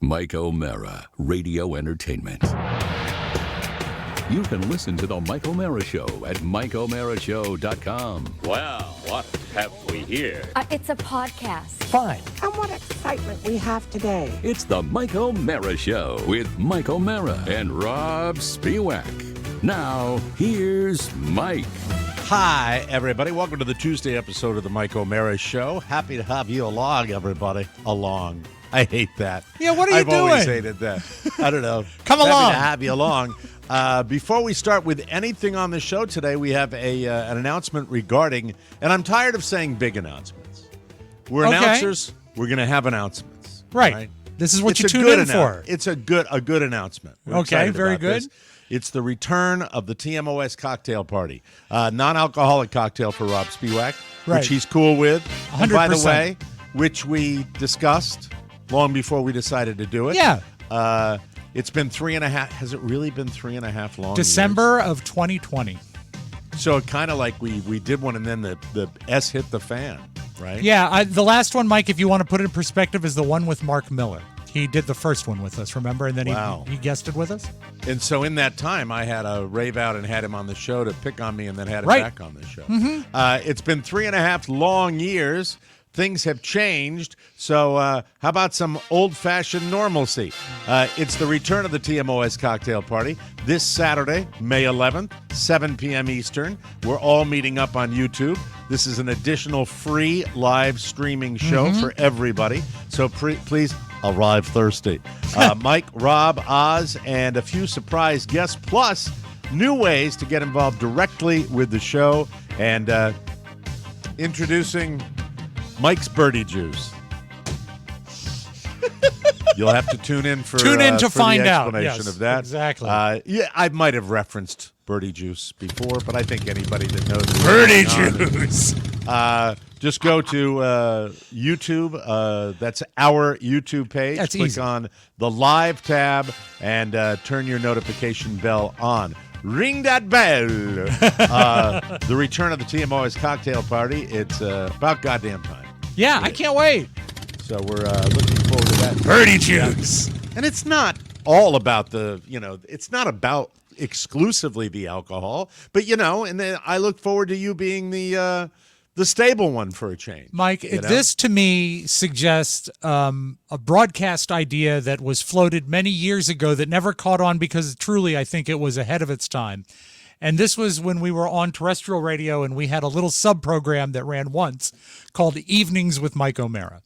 Mike O'Mara, Radio Entertainment. You can listen to The Mike O'Mara Show at MikeO'MaraShow.com. Well, what have we here? It's a podcast. Fine. And what excitement we have today. It's The Mike O'Mara Show with Mike O'Mara and Robb Spiewak. Now, here's Mike. Hi, everybody. Welcome to the Tuesday episode of the Mike O'Mara Show. Happy to have you along, everybody. Along. I hate that. Yeah, what are you doing? I've always hated that. I don't know. Come Happy along. to have you along. Before we start with anything on the show today, we have an announcement regarding, and I'm tired of saying big announcements. We're announcers. We're going to have announcements. Right. This is what you tune in for. It's a good announcement. We're Okay, excited very about good. this. It's the return of the TMOs cocktail party. Non-alcoholic cocktail for Robb Spiewak, Right. which he's cool with. And by the 100%. way, which we discussed long before we decided to do it. Yeah. It's been 3.5. Has it really been 3.5 long December of 2020. years? So it kind of like we did one and then the S hit the fan, right? Yeah, the last one, Mike, if you want to put it in perspective, is the one with Mark Miller. He did the first one with us, remember? And then he guested with us. And so in that time, I had a rave out and had him on the show to pick on me and then had him Right. back on the show. It's been 3.5 long years. Things have changed. So how about some old-fashioned normalcy? It's the return of the TMOs cocktail party this Saturday, May 11th, 7 p.m. Eastern. We're all meeting up on YouTube. This is an additional free live streaming show for everybody. So please arrive thirsty. Mike, Robb, Oz, and a few surprise guests, plus new ways to get involved directly with the show. And introducing Mike's Birdie Juice. You'll have to tune in for to for find the out. explanation Yes, of that. exactly. Yeah, I might have referenced Birdie Juice before, but I think anybody that knows Birdie what's going on- Juice. just go to YouTube. That's our YouTube page. That's Click easy. on the live tab and turn your notification bell on. Ring that bell. The return of the TMOs cocktail party. It's about goddamn time. Yeah, I can't wait. So we're looking forward to that. Birdie Juice. And it's not all about it's not about exclusively the alcohol, but and then I look forward to you being the stable one for a change. Mike, this to me suggests a broadcast idea that was floated many years ago that never caught on because truly I think it was ahead of its time. And this was when we were on terrestrial radio and we had a little sub-program that ran once called Evenings with Mike O'Mara.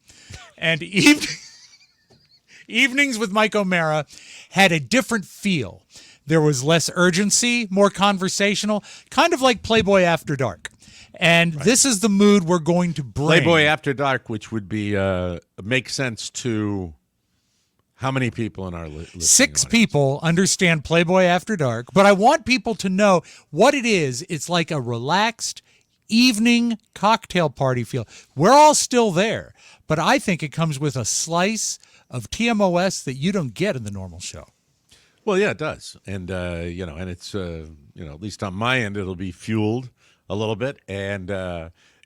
And Evenings with Mike O'Mara had a different feel. There was less urgency, more conversational, kind of like Playboy After Dark. And this is the mood we're going to bring. Playboy After Dark, which would be make sense to how many people in our listening 6 audience? people understand Playboy After Dark, but I want people to know what it is. It's like a relaxed evening cocktail party feel. We're all still there, but I think it comes with a slice of TMOS that you don't get in the normal show. Well, yeah, it does, and and it's at least on my end, it'll be fueled a little bit, and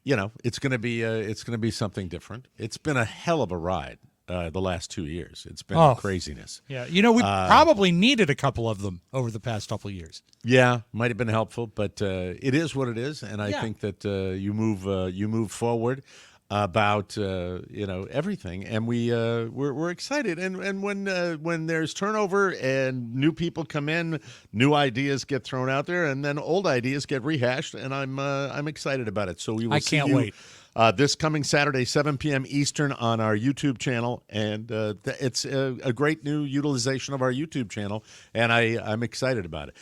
it's going to be something different. It's been a hell of a ride the last 2 years. It's been craziness. Yeah, we probably needed a couple of them over the past couple of years. Yeah, might have been helpful, but it is what it is, and I think that you move forward about everything, and we're excited, and when there's turnover and new people come in, new ideas get thrown out there, and then old ideas get rehashed, and I'm excited about it. So we will I see can't you, wait. This coming Saturday, 7 p.m. Eastern on our YouTube channel, and it's a great new utilization of our YouTube channel, and I'm excited about it.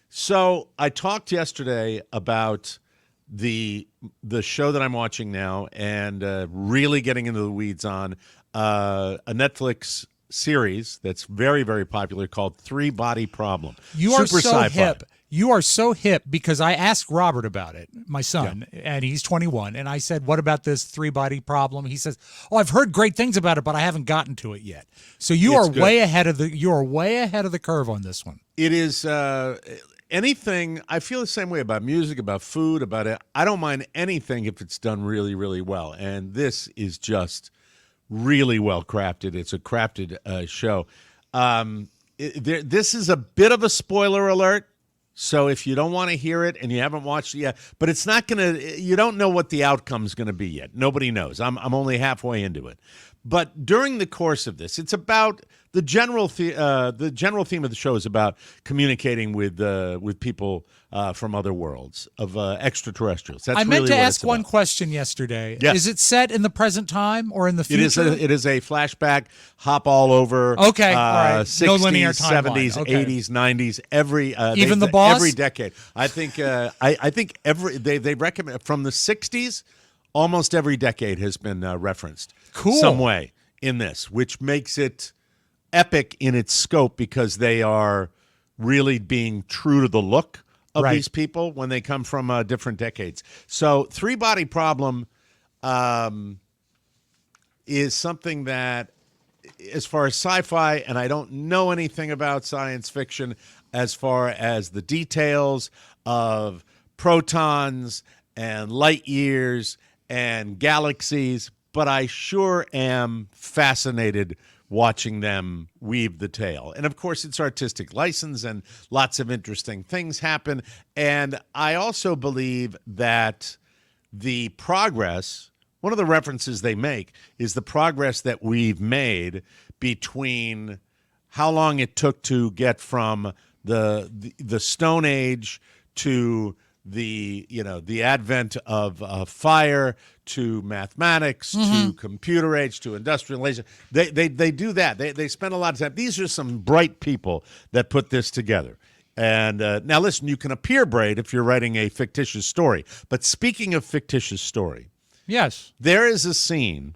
So I talked yesterday about the show that I'm watching now and really getting into the weeds on a Netflix series that's very, very popular called Three Body Problem. You are Super so sci-fi. hip. You are so hip because I asked Robert about it, my son, and he's 21. And I said, what about this 3-body problem? He says, oh, I've heard great things about it, but I haven't gotten to it yet. So you are way ahead of the curve on this one. It is anything. I feel the same way about music, about food, about it. I don't mind anything if it's done really, really well. And this is just really well crafted. It's a crafted show. This is a bit of a spoiler alert. So if you don't want to hear it and you haven't watched it yet, but it's not going to, you don't know what the outcome's going to be yet. Nobody knows. I'm only halfway into it. But during the course of this, it's about the general theme of the show is about communicating with people from other worlds of extraterrestrials. That's I meant really to what ask it's one about. question yesterday. Yes. Is it set in the present time or in the future? It is a flashback, hop all over. Okay, all right. 60s, No linear timeline. 70s, Okay. 80s, 90s, every Even the boss? every decade. I think I think they recommend from the 60s. Almost every decade has been referenced some way in this, which makes it epic in its scope because they are really being true to the look of these people when they come from different decades. So Three-Body Problem is something that, as far as sci-fi, and I don't know anything about science fiction as far as the details of protons and light years and galaxies, but I sure am fascinated watching them weave the tale. And of course, it's artistic license and lots of interesting things happen. And I also believe that the progress, one of the references they make is the progress that we've made between how long it took to get from the Stone Age to the advent of fire to mathematics to computer age to industrialization. They do that. They spend a lot of time. These are some bright people that put this together. And now listen, you can appear bright if you're writing a fictitious story. But speaking of fictitious story, Yes. there is a scene,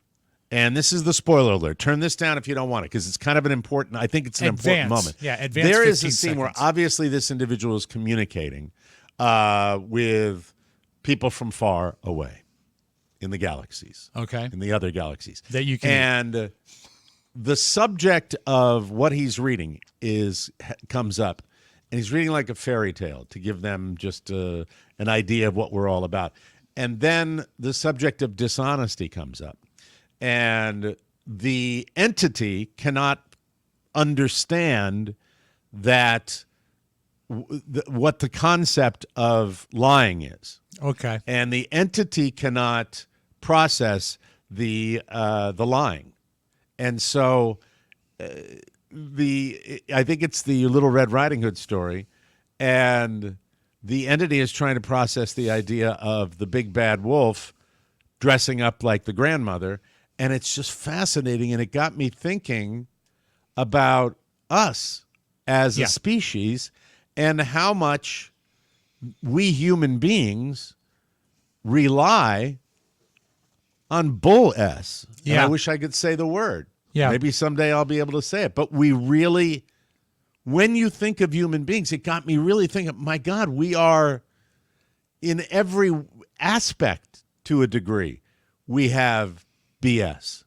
and this is the spoiler alert. Turn this down if you don't want it, because it's kind of an important, I think it's an important moment. Yeah, advance There is 15 a scene where seconds. obviously this individual is communicating with people from far away in the galaxies. Okay. In the other galaxies. That you can- And the subject of what he's reading comes up, and he's reading like a fairy tale to give them just an idea of what we're all about. And then the subject of dishonesty comes up, and the entity cannot understand that what the concept of lying is. Okay. And the entity cannot process the lying, and so I think it's the Little Red Riding Hood story, and the entity is trying to process the idea of the big bad wolf dressing up like the grandmother, and it's just fascinating, and it got me thinking about us as a species and how much we human beings rely on bull S. And Yeah. I wish I could say the word. Yeah. Maybe someday I'll be able to say it. But we really, when you think of human beings, it got me really thinking, my God, we are in every aspect to a degree. We have BS.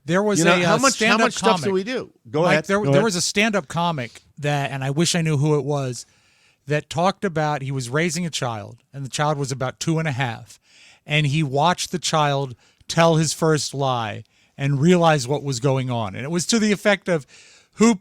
There was how a much stand-up stuff comic. do we do? Go Mike, ahead. There Go ahead. was a stand-up comic that, and I wish I knew who it was, that talked about he was raising a child, and the child was about 2.5, and he watched the child tell his first lie and realize what was going on, and it was to the effect of who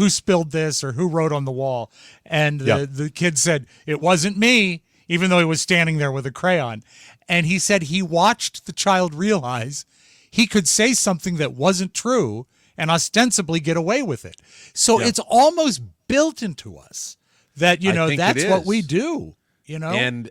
spilled this or who wrote on the wall, and the kid said it wasn't me, even though he was standing there with a crayon, and he said he watched the child realize he could say something that wasn't true and ostensibly get away with it. So it's almost built into us that, I think that's it what is. we do, And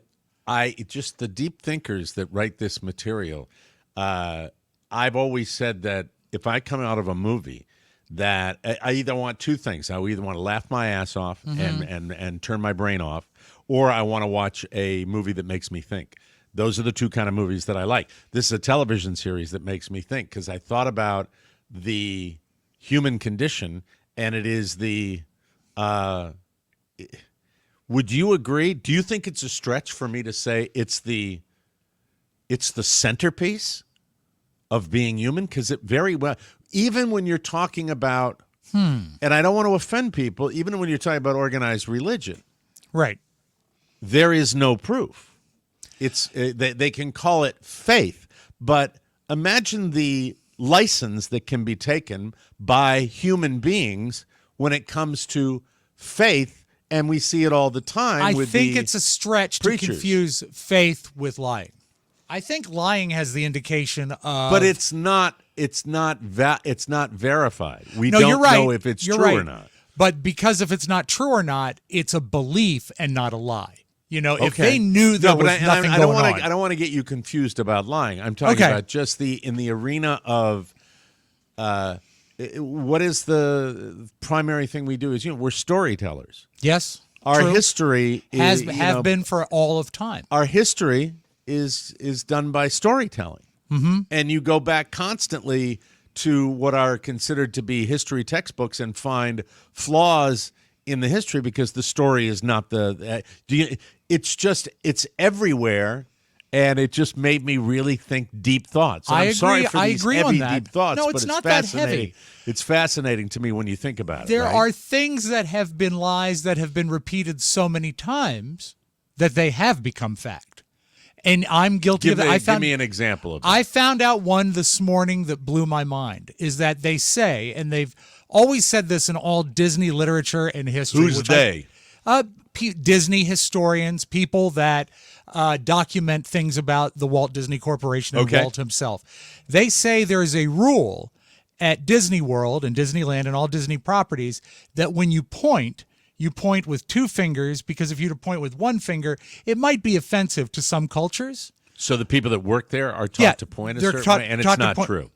just the deep thinkers that write this material, I've always said that if I come out of a movie, that I either want two things. I either want to laugh my ass off and turn my brain off, or I want to watch a movie that makes me think. Those are the two kind of movies that I like. This is a television series that makes me think, because I thought about the human condition, and it is the would you agree? Do you think it's a stretch for me to say it's the centerpiece of being human? Because it very well, even when you're talking about, and I don't want to offend people, even when you're talking about organized religion, right. there is no proof. It's they can call it faith, but imagine the license that can be taken by human beings when it comes to faith, and we see it all the time. I with think the it's a stretch preachers. to confuse faith with lying. I think lying has the indication of, but it's not verified. We no, don't you're right. know if it's You're true right. or not. But because if it's not true or not, it's a belief and not a lie. You know, if Okay. they knew there was nothing going on. I don't want to get you confused about lying. I'm talking Okay. about just in the arena of what is the primary thing we do is we're storytellers. Yes, Our true. history have been for all of time. Our history is done by storytelling, and you go back constantly to what are considered to be history textbooks and find flaws in the history because the story is not it's everywhere, and it just made me really think deep thoughts. And I I'm agree. sorry for I these agree heavy, on that. deep thoughts. No, but it's it's not that fascinating. heavy. It's fascinating to me when you think about it. There right? are things that have been lies that have been repeated so many times that they have become fact. And I'm guilty of it. Give me an example of that. I found out one this morning that blew my mind, is that they say, and they've always said this in all Disney literature and history. Who's they? Disney historians, people that document things about the Walt Disney Corporation and Walt himself. They say there is a rule at Disney World and Disneyland and all Disney properties that when you point with two fingers, because if you were to point with one finger, it might be offensive to some cultures. So the people that work there are taught to point a certain way, and it's not true.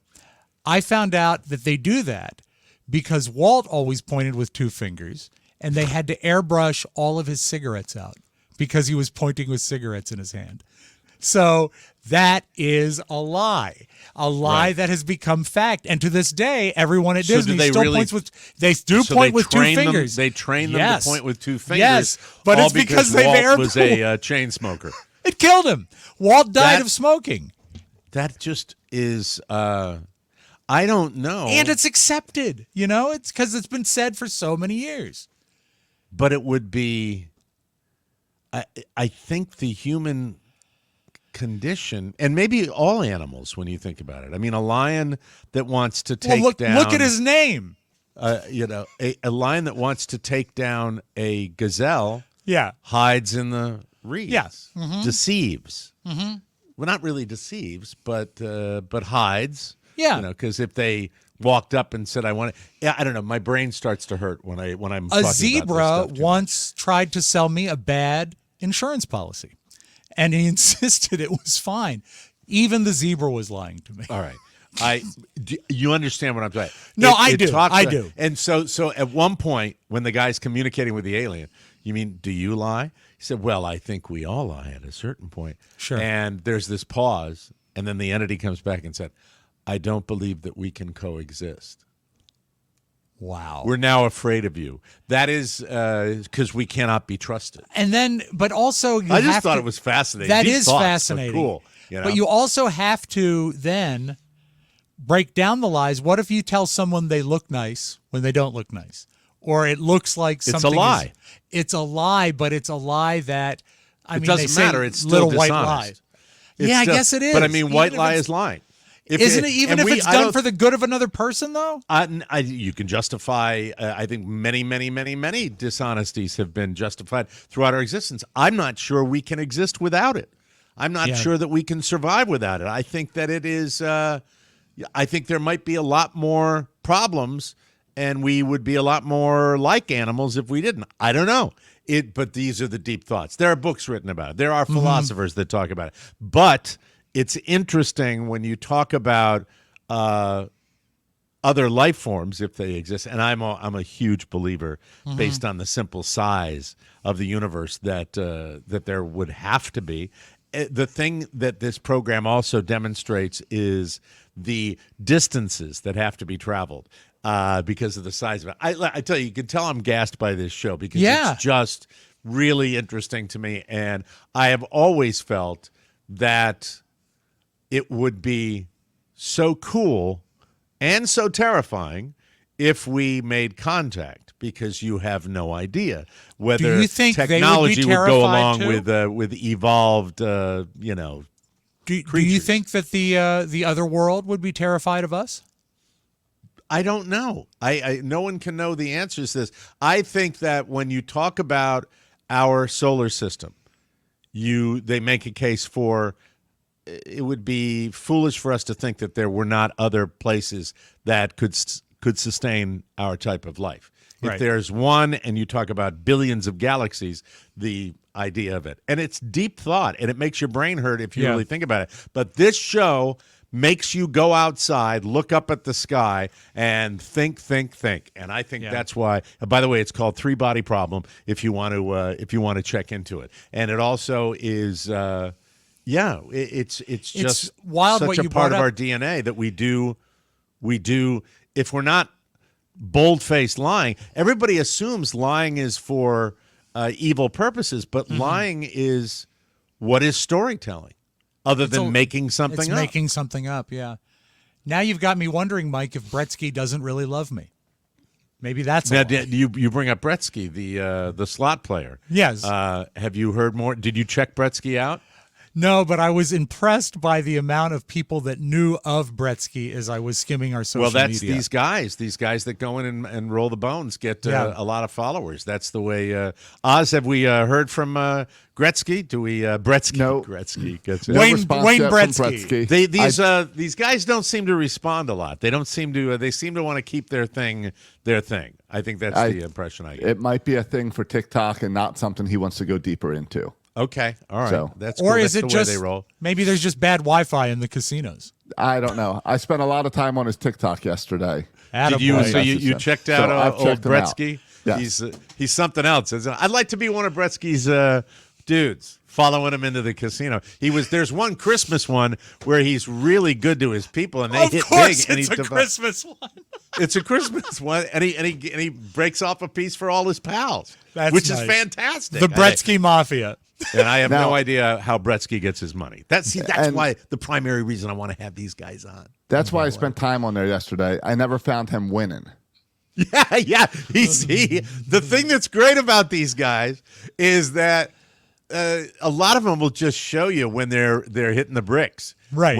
I found out that they do that because Walt always pointed with two fingers, and they had to airbrush all of his cigarettes out because he was pointing with cigarettes in his hand. So that is a lie that has become fact. And to this day, everyone at Disney still points with. They do point with two fingers. They train them to point with two fingers. Yes, but it's because they've Walt was a chain smoker. It killed him. Walt died of smoking. That just is. I don't know. And it's accepted. It's because it's been said for so many years. But it would be. I think the human condition, and maybe all animals when you think about it. I mean, a lion that wants to take down. Look at his name. A lion that wants to take down a gazelle. Yeah. Hides in the reeds. Yeah. Deceives. Well, not really deceives, but hides. Yeah. Because if they walked up and said, "I want it," I don't know. My brain starts to hurt when I'm. A zebra once tried to sell me a bad insurance policy. And he insisted it was fine. Even the zebra was lying to me. All right. You understand what I'm saying? No, I do. And so at one point, when the guy's communicating with the alien, you mean, do you lie? He said, well, I think we all lie at a certain point. Sure. And there's this pause, and then the entity comes back and said, I don't believe that we can coexist. Wow. We're now afraid of you. That is because we cannot be trusted. And then, but also, I just thought it was fascinating. That Deep is thoughts, fascinating. so cool. But you also have to then break down the lies. What if you tell someone they look nice when they don't look nice? Or it looks like something. It's a lie. It's a lie, but it's a lie that, it doesn't matter. It's still little dishonest. white lie. I guess it is. But I mean, white lie is lying. Isn't it even if it's done for the good of another person, though? You can justify, I think many, many, many, many dishonesties have been justified throughout our existence. I'm not sure we can exist without it. I'm not sure that we can survive without it. I think that it is, I think there might be a lot more problems, and we would be a lot more like animals if we didn't. I don't know. But these are the deep thoughts. There are books written about it. There are philosophers that talk about it. But it's interesting when you talk about other life forms, if they exist, and I'm a huge believer, based on the simple size of the universe, that there would have to be. The thing that this program also demonstrates is the distances that have to be traveled because of the size of it. I tell you can tell I'm gassed by this show because it's just really interesting to me, and I have always felt that it would be so cool and so terrifying if we made contact, because you have no idea whether you think technology they would be would go terrified along too? with evolved, Do you creatures. think that the other world would be terrified of us? I don't know. I no one can know the answers to this. I think that when you talk about our solar system, they make a case for it would be foolish for us to think that there were not other places that could sustain our type of life. If Right. there's one, and you talk about billions of galaxies, the idea of it, and it's deep thought, and it makes your brain hurt if you really think about it. But this show makes you go outside, look up at the sky, and think. And I think that's why. By the way, it's called Three Body Problem. If you want to check into it, and it also is, it's just wild such what a you part brought of our up. DNA that we do. If we're not bold-faced lying, everybody assumes lying is for evil purposes, but lying is what is storytelling. Other than making something up. It's making something up, yeah. Now you've got me wondering, Mike, if Bretsky doesn't really love me. Maybe that's now. a lie. You bring up Bretsky, the slot player. Yes. Have you heard more? Did you check Bretsky out? No, but I was impressed by the amount of people that knew of Bretsky as I was skimming our social media. Well, that's these guys that go in and roll the bones get a lot of followers. That's the way. Oz, have we heard from Gretzky? Do we Bretsky? No. Gretzky gets No Wayne response yet from Bretsky. These guys don't seem to respond a lot. They don't seem to. They seem to want to keep their thing. I think that's the impression I get. It might be a thing for TikTok and not something he wants to go deeper into. Okay, all right. So- That's Or cool. is That's it the just way they roll? maybe there's just bad Wi-Fi in the casinos? I don't know. I spent a lot of time on his TikTok yesterday. Did you? Attaboy. So you checked out So I've old checked him out. Bretsky? Yes. He's something else. I'd like to be one of Bretsky's dudes, following him into the casino. There's one Christmas one where he's really good to his people, and they Of hit course, big. And it's a Christmas one. It's a Christmas one, and he breaks off a piece for all his pals, which is nice. fantastic. The Bretsky Mafia. And I have Now- no idea how Bretsky gets his money. That's why the primary reason I want to have these guys on. That's why I spent time on there yesterday. I never found him winning. Yeah. The thing that's great about these guys is that a lot of them will just show you when they're hitting the bricks. Right.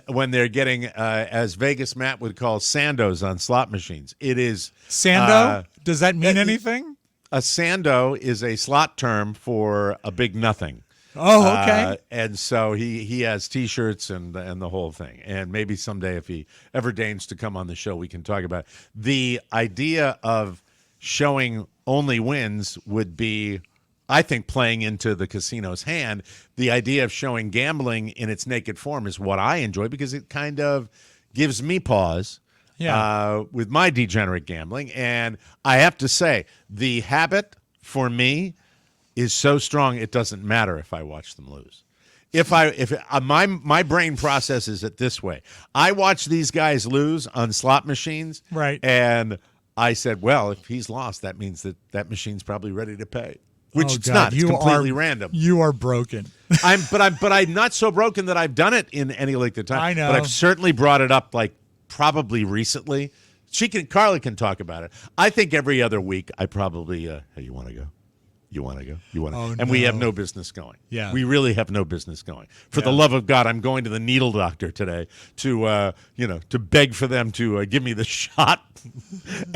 When they're getting, as Vegas Matt would call, Sandos on slot machines. It is Sando? Does that mean anything? A Sando is a slot term for a big nothing. Oh, okay. And so he has T-shirts and the whole thing. And maybe someday, if he ever deigns to come on the show, we can talk about it. The idea of showing only wins would be, I think, playing into the casino's hand. The idea of showing gambling in its naked form is what I enjoy because it kind of gives me pause. With my degenerate gambling. And I have to say, the habit for me is so strong it doesn't matter if I watch them lose. My brain processes it this way. I watch these guys lose on slot machines, Right. And I said, well, if he's lost, that means that machine's probably ready to pay. Which Oh, it's God, not. It's you completely are- random. You are broken. But I'm not so broken that I've done it in any length of time. I know. But I've certainly brought it up probably recently. Carly can talk about it. I think every other week I probably hey, you want to go? You want to go? You want to? Oh, and we have no. no business going. Yeah. We really have no business going. For the love of God, I'm going to the needle doctor today to beg for them to give me the shot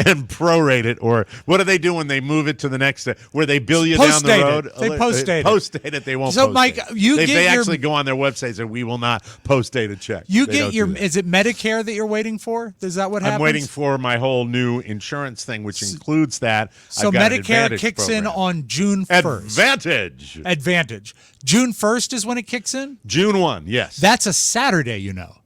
and prorate it. Or what do they do when they move it to the next where they bill you down the Post-date road? it. They post-date it. Post-date it. They won't. So, post-date Mike, it. you they get your- actually go on their websites and we will not post-date a check. You They get don't your, do that. is it Medicare that you're waiting for? Is that what happens? I'm waiting for my whole new insurance thing, which includes that. So I've got an Medicare Advantage kicks in program. on June 1st. Advantage. June 1st is when it kicks in? June 1, yes. That's a Saturday, you know.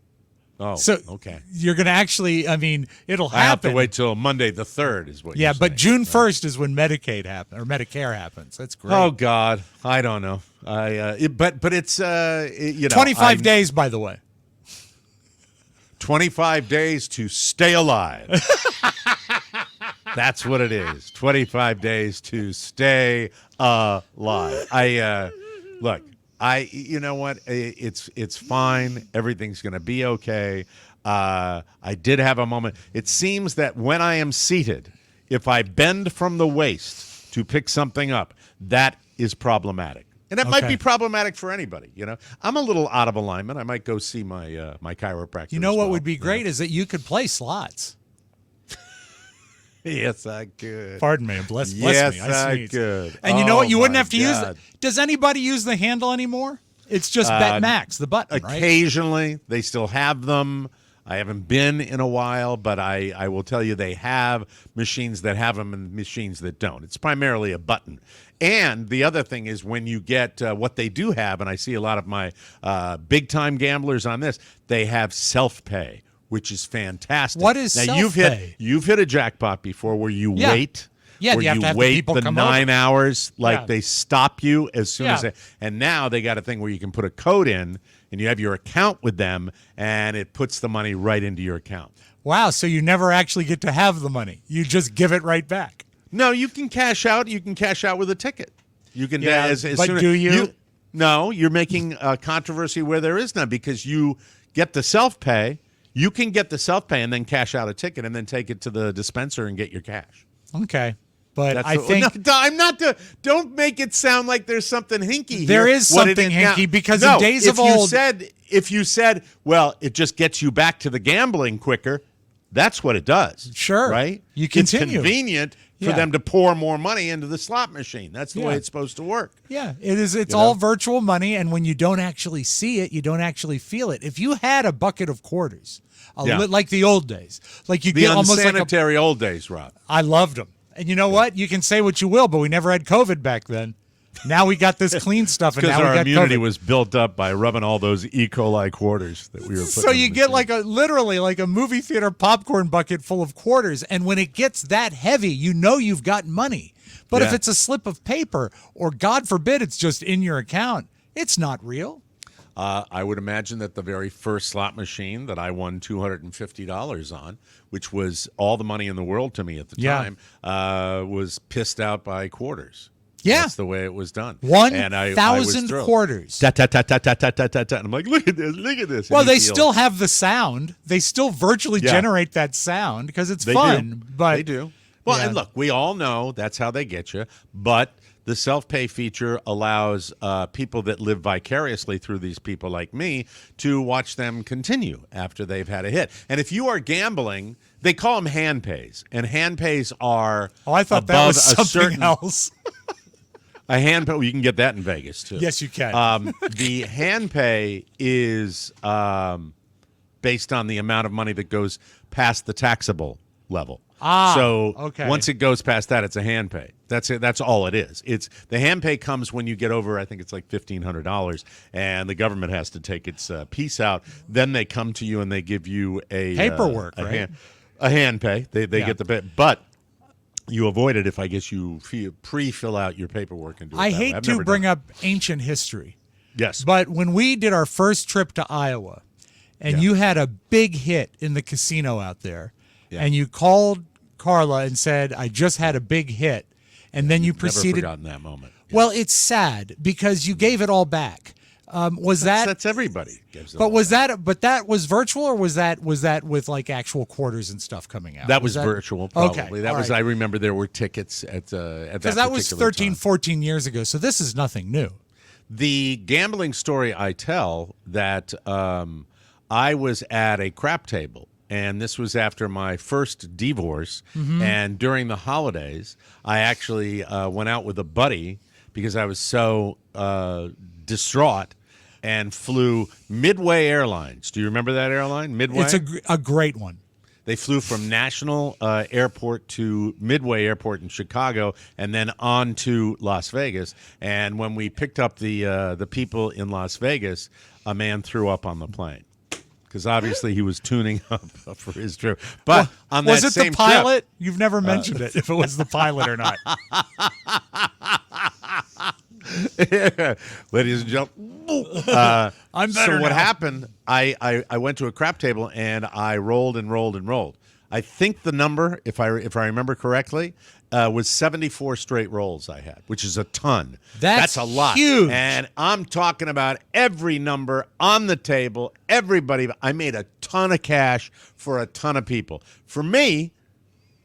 Oh, So okay. you're going to actually, it'll I have happen. to wait till Monday the 3rd is what Yeah, you're but saying. June 1st is when Medicaid happens, or Medicare happens. That's great. Oh, God. I don't know. But it's, 25 days, by the way. 25 days to stay alive. That's what it is. 25 days to stay alive. Look, you know what? It's fine. Everything's going to be okay. I did have a moment. It seems that when I am seated, if I bend from the waist to pick something up, that is problematic. And that might Okay. be problematic for anybody. I'm a little out of alignment. I might go see my my chiropractor. You know as what well. would be great is that you could play slots. Yes, I could. Pardon me. Bless Yes, me. I I sneezed. could. And you know what? You Oh, wouldn't my have to use God. Does anybody use the handle anymore? It's just Bet Max, the button, right? Occasionally, they still have them. I haven't been in a while, but I will tell you they have machines that have them and machines that don't. It's primarily a button. And the other thing is when you get what they do have, and I see a lot of my big-time gamblers on this, they have self-pay, which is fantastic. What is now, self-pay? You've hit a jackpot before where you Yeah. wait. Yeah, where you have to have the wait people the come 9 over. hours, like Yeah. they stop you as soon as Yeah. and now they got a thing where you can put a code in and you have your account with them and it puts the money right into your account. Wow, so you never actually get to have the money. You just give it right back. No, you can cash out. You can cash out with a ticket. You can. Yeah, as but soon do you? No, you're making a controversy where there is none because you get the self-pay. You can get the self-pay and then cash out a ticket and then take it to the dispenser and get your cash. Okay. But That's I think no, I'm not. Don't make it sound like there's something hinky here. There is What it something now- hinky because no, in days if of old- if you said, well, it just gets you back to the gambling quicker. That's what it does. Sure. right? You It's continue. convenient for Yeah. them to pour more money into the slot machine. That's the way Yeah. it's supposed to work. yeah, it is. It's You all know? virtual money, and when you don't actually see it, you don't actually feel it. If you had a bucket of quarters, Yeah. like the old days, like you The get almost like a. unsanitary old days, Rob. I loved them, and you know what? You can say what you will, but we never had COVID back then. Now we got this clean stuff, and Because now we our got immunity COVID. was built up by rubbing all those E. coli quarters that we were putting So in you the get machine. like literally like a movie theater popcorn bucket full of quarters, and when it gets that heavy, you know you've got money. But if Yeah. it's a slip of paper, or God forbid, it's just in your account, it's not real. I would imagine that the very first slot machine that I won $250 on, which was all the money in the world to me at the Yeah. time, was pissed out by quarters. Yeah. That's the way it was done. And I was 1,000 thrilled. quarters. Ta, ta, ta, ta, ta, ta, ta, ta, ta. And I'm like, look at this, look at this. Well, And you they feel- still have the sound. They still virtually Yeah. generate that sound because it's They fun. do. But they do. Well, yeah. and look, we all know that's how they get you. But the self-pay feature allows people that live vicariously through these people like me to watch them continue after they've had a hit. And if you are gambling, they call them hand pays, and hand pays are Oh, I thought that above was a something certain else. a hand pay. Well, you can get that in Vegas too. Yes, you can. The hand pay is based on the amount of money that goes past the taxable level. So okay. once it goes past that, it's a hand pay. That's it. That's all it is. It's the hand pay comes when you get over, I think it's like $1,500, and the government has to take its piece out. Then they come to you and they give you a Paperwork, a right? a hand pay. They Yeah. get the pay, but you avoid it if I guess you pre-fill out your paperwork and do it. I that way. hate I've to never bring done up ancient history, it. Yes, but when we did our first trip to Iowa, and Yeah. you had a big hit in the casino out there, Yeah. and you called Carla and said, "I just had a big hit," and then you never proceeded. forgotten that moment. Well, it's sad because you gave it all back. Was that? That's everybody. Gives it But all was back. that? But that was virtual, or was that with like actual quarters and stuff coming out? That was virtual, probably. Okay, That all was. right. I remember there were tickets at that Because that was particular 13, time. 14 years ago. So this is nothing new. The gambling story I tell that I was at a crap table, and this was after my first divorce. Mm-hmm. And during the holidays, I actually went out with a buddy because I was so distraught and flew Midway Airlines. Do you remember that airline, Midway? It's a great one. They flew from National Airport to Midway Airport in Chicago, and then on to Las Vegas. And when we picked up the people in Las Vegas, a man threw up on the plane because obviously he was tuning up for his trip. But on that Was it same the pilot? You've never mentioned it. If it was the pilot or not. trip, ladies and gentlemen. I'm better So what now. happened? I went to a crap table and I rolled and rolled and rolled. I think the number, if I remember correctly, was 74 straight rolls I had, which is a ton. That's a lot. huge. And I'm talking about every number on the table, everybody. I made a ton of cash for a ton of people. For me,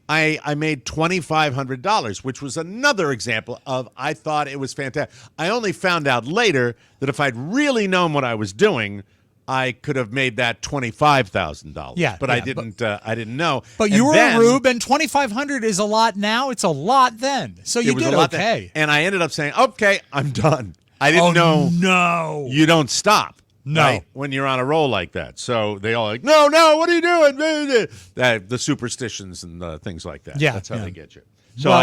I made $2,500, which was another example of I thought it was fantastic. I only found out later that if I'd really known what I was doing, I could have made that $25,000. Yeah, but yeah, I didn't. I didn't know. But And you were then- a rube, and 2,500 is a lot now. It's a lot then. So you it was did a lot okay. And I ended up saying, "Okay, I'm done." I didn't know. No. You don't stop. No. Right, when you're on a roll like that. So they all like, no, what are you doing? The superstitions and things like that. Yeah, That's how yeah. they get you. So Well-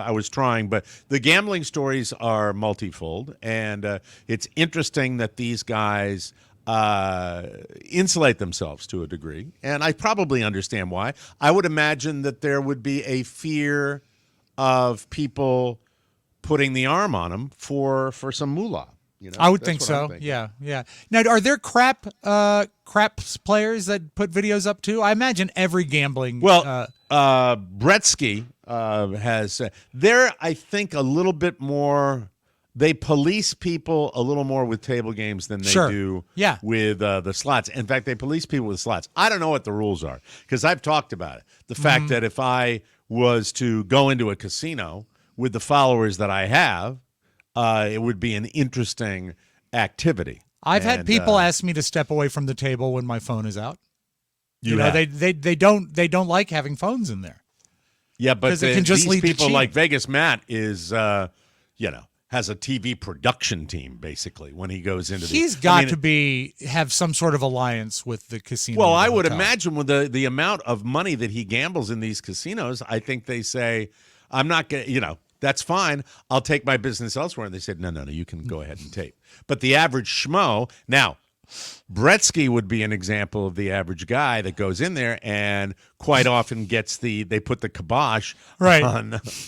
I was trying, but the gambling stories are multifold, and it's interesting that these guys insulate themselves to a degree, and I probably understand why. I would imagine that there would be a fear of people putting the arm on them for some moolah. You know, I would that's think what I'm so. thinking. Yeah. Now, are there craps players that put videos up too? I imagine every gambling. Well, Bretsky has. They're, I think, a little bit more. They police people a little more with table games than they Sure. do Yeah. with the slots. In fact, they police people with slots. I don't know what the rules are because I've talked about it. The fact that if I was to go into a casino with the followers that I have, it would be an interesting activity. I've had And, people ask me to step away from the table when my phone is out. you know, have. they don't like having phones in there. Yeah, but 'Cause it can just these lead to people cheating. like Vegas Matt is, has a TV production team basically when he goes into. He's got to have some sort of alliance with the casino. Well, or the I would hotel. imagine with the amount of money that he gambles in these casinos, I think they say, "I'm not going to," that's fine. I'll take my business elsewhere. And they said, no, you can go ahead and tape. But the average schmo, now, Bretsky would be an example of the average guy that goes in there and quite often gets they put the kibosh Right.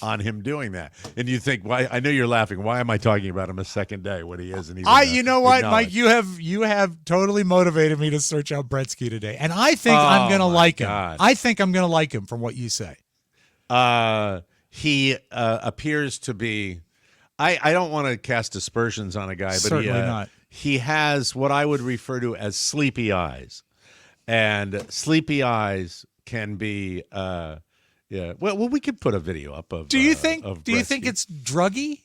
on him doing that. And you think, why? I know you're laughing. Why am I talking about him a second day when he isn't even You know what, Mike? acknowledged? You have totally motivated me to search out Bretsky today, and I think I'm going to my like him. God. I think I'm going to like him from what you say. He appears to be. I don't want to cast aspersions on a guy, but Certainly not. He has what I would refer to as sleepy eyes, and sleepy eyes can be. Yeah. Well, we could put a video up of. Do you think? Of Do you think Bretsky. it's druggy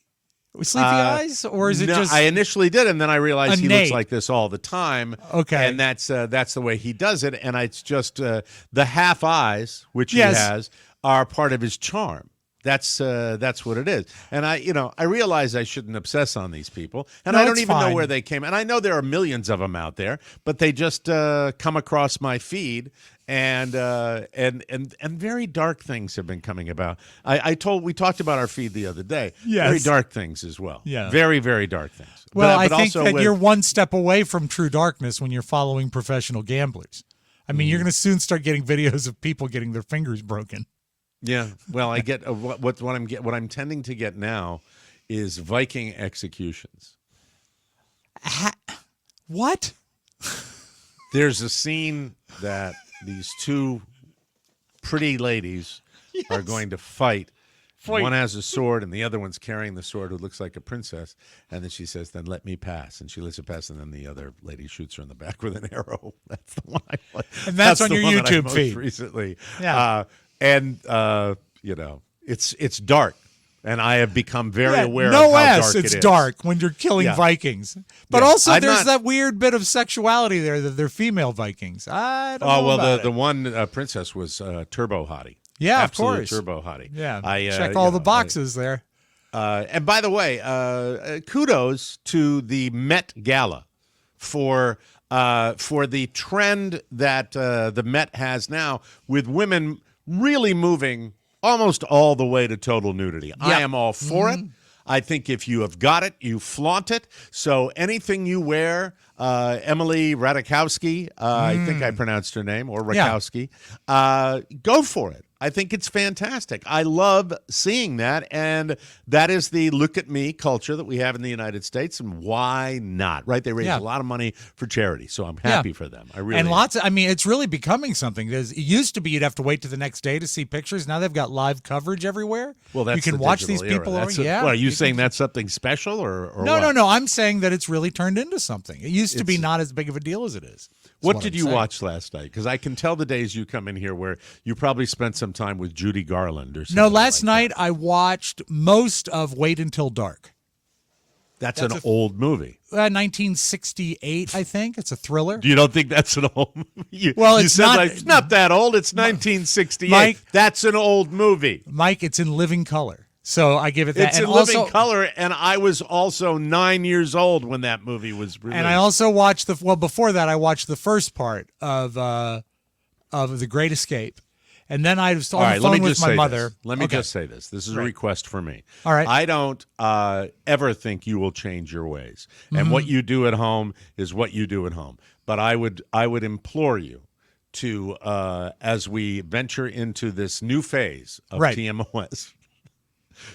with sleepy eyes, or is it No, just? I initially did, and then I realized he innate? looks like this all the time. Okay. and that's the way he does it, and it's just the half eyes, which Yes. he has, are part of his charm. That's what it is, and I realize I shouldn't obsess on these people, and No, I don't it's even know fine. where they came. And I know there are millions of them out there, but they just come across my feed, and very dark things have been coming about. We talked about our feed the other day. Yes. Very dark things as well. Yeah. Very, very dark things. well, But I think also that with- you're one step away from true darkness when you're following professional gamblers. I mean, you're going to soon start getting videos of people getting their fingers broken. Yeah, well, I get what I'm tending to get now is Viking executions. What? There's a scene that these two pretty ladies are going to fight. One has a sword and the other one's carrying the sword who looks like a princess. And then she says, "Then let me pass." And she lets it pass, and then the other lady shoots her in the back with an arrow. That's the one I like. And that's on the your one that I YouTube most feed. recently. Yeah. It's dark. And I have become very aware no of how S, dark it's it is. dark when you're killing Yeah. Vikings. But Yeah. also I'm there's not- that weird bit of sexuality there that they're female Vikings. I don't know Oh well, about the it. one princess was turbo hottie. Yeah, of Absolute course. turbo hottie. Yeah, I check all the boxes there. And by the way, kudos to the Met Gala for the trend that the Met has now with women really moving almost all the way to total nudity. I am all for it. I think if you have got it, you flaunt it. So anything you wear, Emily Ratajkowski, I think I pronounced her name, or Rakowski, go for it. I think it's fantastic. I love seeing that, and that is the look at me culture that we have in the United States, and why not, right? They raise Yeah. a lot of money for charity, so I'm happy for them. I really And am. it's really becoming something. It used to be you'd have to wait to the next day to see pictures. Now they've got live coverage everywhere. Well, that's you can the watch digital these era. people. That's Yeah. What, are you you saying can- that's something special, or No, what? no. I'm saying that it's really turned into something. It used to be not as big of a deal as it is. What did you watch last night? Because I can tell the days you come in here where you probably spent some time with Judy Garland or something. No, last like night that. I watched most of Wait Until Dark. That's an old movie. 1968, I think. It's a thriller. You don't think that's an old movie? It's not. It's not that old. It's 1968. Mike, that's an old movie. Mike, it's in living color. So I give it that. It's in living color, and I was also 9 years old when that movie was released. And I also watched before that, I watched the first part of The Great Escape. And then I was on the phone with my mother. Let me just say this. This is a request for me. All right. I don't ever think you will change your ways. And what you do at home is what you do at home. But I would implore you to, as we venture into this new phase of TMOS,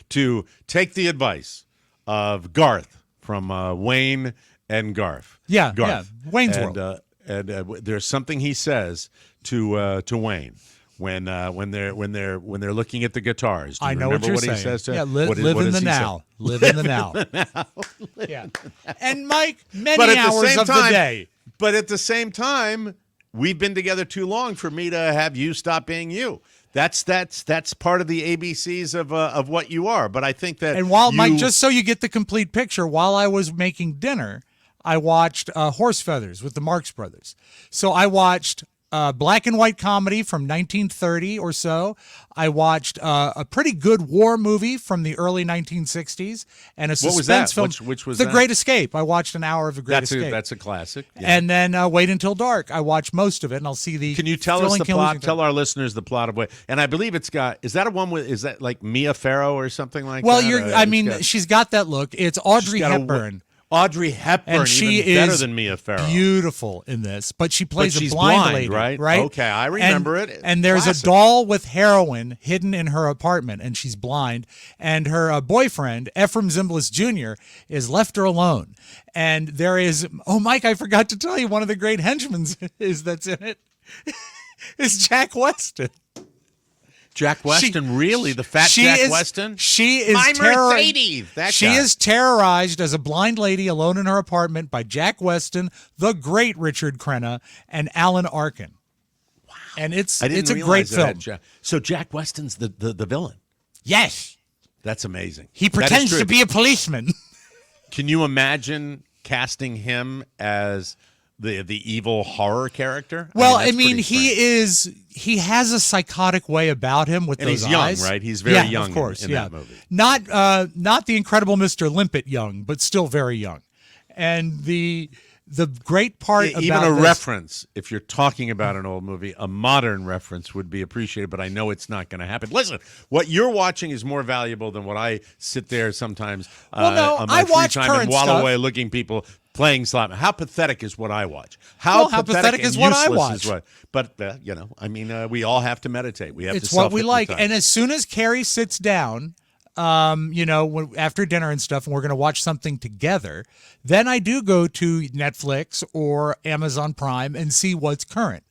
to take the advice of Garth from Wayne and Garth. Yeah, Garth. yeah. Wayne's World. And there's something he says to Wayne. When they're looking at the guitars, do you I know remember what he saying. says to? Yeah, live in the now. Live in the now. Yeah, and Mike, many hours of the day. But at the same time, we've been together too long for me to have you stop being you. That's part of the ABCs of what you are. But I think that Mike, just so you get the complete picture, while I was making dinner, I watched Horse Feathers with the Marx Brothers. So I watched black and white comedy from 1930 or so. I watched a pretty good war movie from the early 1960s and a suspense film. Which was The that? Great Escape. I watched an hour of The Great Escape. That's a classic. Yeah. And then Wait Until Dark. I watched most of it, and I'll see the. Can you tell us the plot? Tell our listeners the plot of Wait. And I believe it's got. Is that a one with? Is that like Mia Farrow or something like that? She's got that look. It's Audrey Hepburn. Audrey Hepburn, and she even better is than Mia Farrow. Beautiful in this, but she plays she's a blind lady, right? Okay, I remember it. And there's Classic. a doll with heroin hidden in her apartment, and she's blind. And her boyfriend, Ephraim Zimbalist Jr., is left her alone. And there is, Mike, I forgot to tell you, one of the great henchmen that's in it is Jack Weston. Jack Weston, really? The fat Jack Weston? She is My Mercedes. That guy. is terrorized as a blind lady alone in her apartment by Jack Weston, the great Richard Crenna, and Alan Arkin. Wow. And it's a great film. So Jack Weston's the villain. Yes. That's amazing. He pretends to be a policeman. Can you imagine casting him as the evil horror character? Well, he has a psychotic way about him with those he's eyes. Young, right? He's very young of course, in that movie. Not the Incredible Mr. Limpet young, but still very young. And the great part about even a this, reference, if you're talking about an old movie, a modern reference would be appreciated, but I know it's not going to happen. Listen, what you're watching is more valuable than what I sit there sometimes on my free watch time current and wallow stuff. away looking people playing slot. How pathetic is what I watch? How pathetic is and what I useless watch? is what? But we all have to meditate. We have it's to what we like. self-hypnotize. And as soon as Carrie sits down, after dinner and stuff, and we're going to watch something together, then I do go to Netflix or Amazon Prime and see what's current.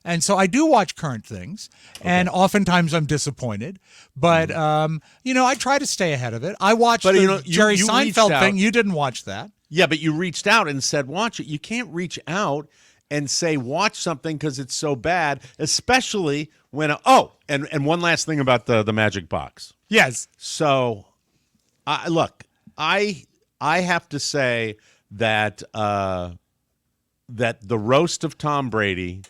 And so I do watch current things, and oftentimes I'm disappointed. But, I try to stay ahead of it. I watched the Jerry Seinfeld thing. You didn't watch that. Yeah, but you reached out and said, watch it. You can't reach out and say, watch something because it's so bad, especially when, and one last thing about the magic box. Yes. So, I have to say that that the roast of Tom Brady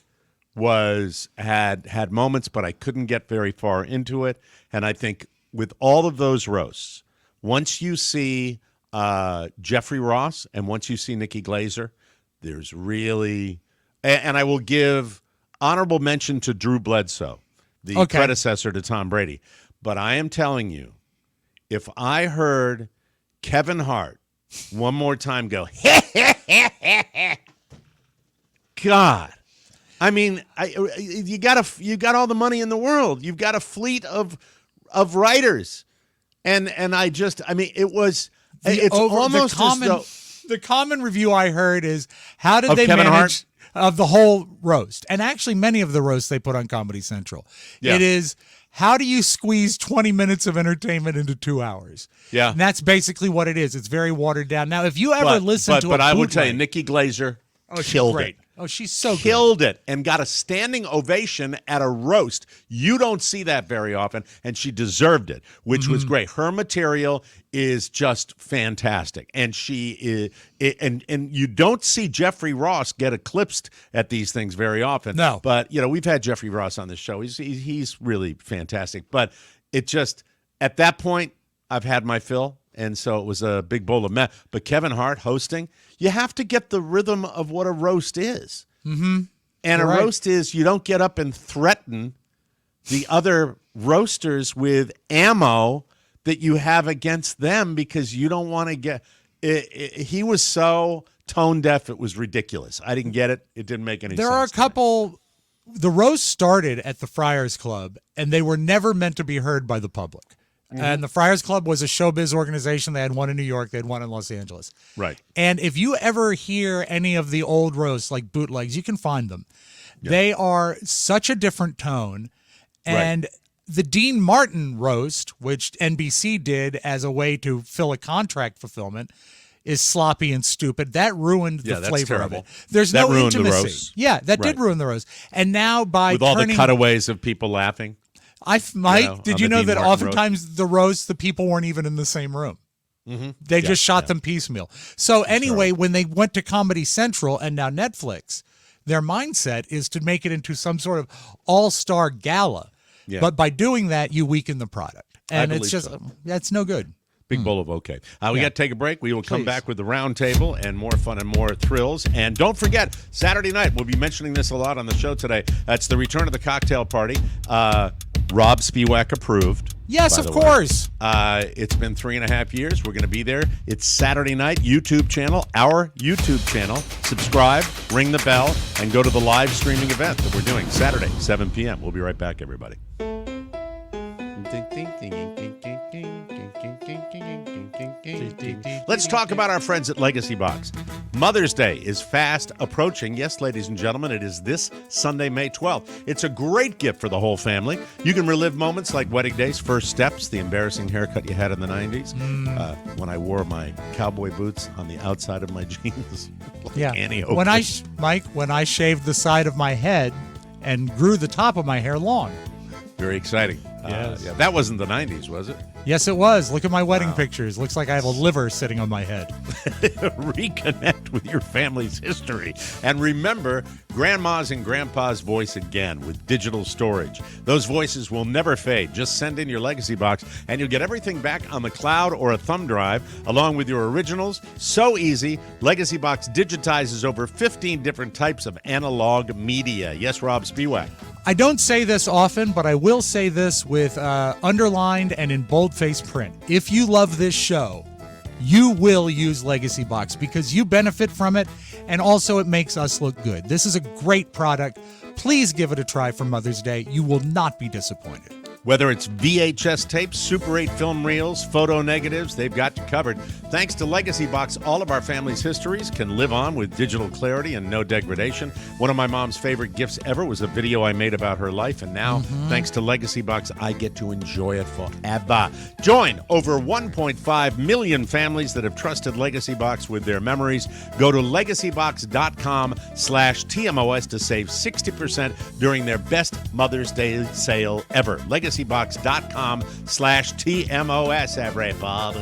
had moments, but I couldn't get very far into it. And I think with all of those roasts, once you see Jeffrey Ross and once you see Nikki Glazer, there's really, and I will give honorable mention to Drew Bledsoe, the predecessor to Tom Brady. But I am telling you, if I heard Kevin Hart one more time go, God, I mean, you got all the money in the world. You've got a fleet of writers, and it's almost as though the common review I heard is, how did they Kevin manage Hart? Of the whole roast? And actually, many of the roasts they put on Comedy Central. Yeah. It is, how do you squeeze 20 minutes of entertainment into 2 hours? Yeah. And that's basically what it is. It's very watered down. Now, if you ever listen to But a I will bootleg, tell you, Nikki Glazer killed it. Oh, she's so good. Killed it and got a standing ovation at a roast. You don't see that very often, and she deserved it, which was great. Her material is just fantastic, and she is, and you don't see Jeffrey Ross get eclipsed at these things very often. No, but we've had Jeffrey Ross on this show. He's really fantastic, but it just at that point I've had my fill. And so it was a big bowl of mess. But Kevin Hart hosting, you have to get the rhythm of what a roast is. Mm-hmm. And You're a right. roast is you don't get up and threaten the other roasters with ammo that you have against them because you don't want to get he was so tone deaf, it was ridiculous. I didn't get it. It didn't make any sense. There are a couple. The roast started at the Friars Club, and they were never meant to be heard by the public. And the Friars Club was a showbiz organization. They had one in New York. They had one in Los Angeles. Right. And if you ever hear any of the old roasts, like bootlegs, you can find them. Yeah. They are such a different tone. And the Dean Martin roast, which NBC did as a way to fill a contract fulfillment, is sloppy and stupid. That ruined the flavor of it. There's that no ruined intimacy. The roast. Yeah, that did ruin the roast. And now with all the cutaways of people laughing. Did you know that oftentimes the roast, the people weren't even in the same room? Mm-hmm. They just shot them piecemeal. So anyway, when they went to Comedy Central and now Netflix, their mindset is to make it into some sort of all-star gala. Yeah. But by doing that, you weaken the product. And it's just, that's no good. Big bowl of okay. We got to take a break. We will come back with the round table and more fun and more thrills. And don't forget, Saturday night, we'll be mentioning this a lot on the show today. That's the return of the cocktail party. Robb Spiewak approved. Yes, of course. It's been 3.5 years. We're going to be there. It's Saturday night, YouTube channel, our YouTube channel. Subscribe, ring the bell, and go to the live streaming event that we're doing Saturday, 7 p.m. We'll be right back, everybody. Let's talk about our friends at Legacy Box. Mother's Day is fast approaching. Yes, ladies and gentlemen, it is this Sunday, May 12th. It's a great gift for the whole family. You can relive moments like wedding days, first steps, the embarrassing haircut you had in the 90s, when I wore my cowboy boots on the outside of my jeans. Annie Oakley. When I shaved the side of my head and grew the top of my hair long. Very exciting. Yes. That wasn't the 90s, was it? Yes, it was. Look at my wedding pictures. Looks like I have a liver sitting on my head. Reconnect with your family's history. And remember Grandma's and Grandpa's voice again with digital storage. Those voices will never fade. Just send in your Legacy Box, and you'll get everything back on the cloud or a thumb drive, along with your originals. So easy. Legacy Box digitizes over 15 different types of analog media. Yes, Robb Spiewak. I don't say this often, but I will say this with underlined and in boldface print. If you love this show, you will use Legacy Box because you benefit from it, and also it makes us look good. This is a great product. Please give it a try for Mother's Day. You will not be disappointed. Whether it's VHS tapes, Super 8 film reels, photo negatives, they've got you covered. Thanks to Legacy Box, all of our family's histories can live on with digital clarity and no degradation. One of my mom's favorite gifts ever was a video I made about her life, and now, thanks to Legacy Box, I get to enjoy it forever. Join over 1.5 million families that have trusted Legacy Box with their memories. Go to legacybox.com/TMOS to save 60% during their best Mother's Day sale ever. legacybox.com/TMOS, everybody.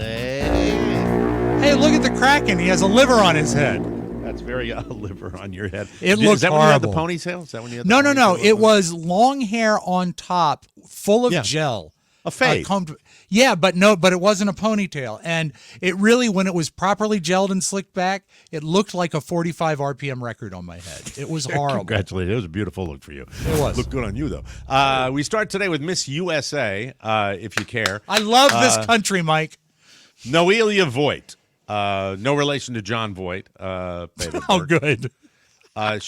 Hey, look at the Kraken. He has a liver on his head. That's very liver on your head. It looks horrible. Is that when you had the ponytail? Is that when you had the No. ponytail? It was long hair on top, full of gel. A fade. But it wasn't a ponytail. And it really, when it was properly gelled and slicked back, it looked like a 45 RPM record on my head. It was horrible. Congratulations. It was a beautiful look for you. It was. Looked good on you, though. We start today with Miss USA, if you care. I love this country, Mike. Noelia Voigt. No relation to John Voight. Oh, good. I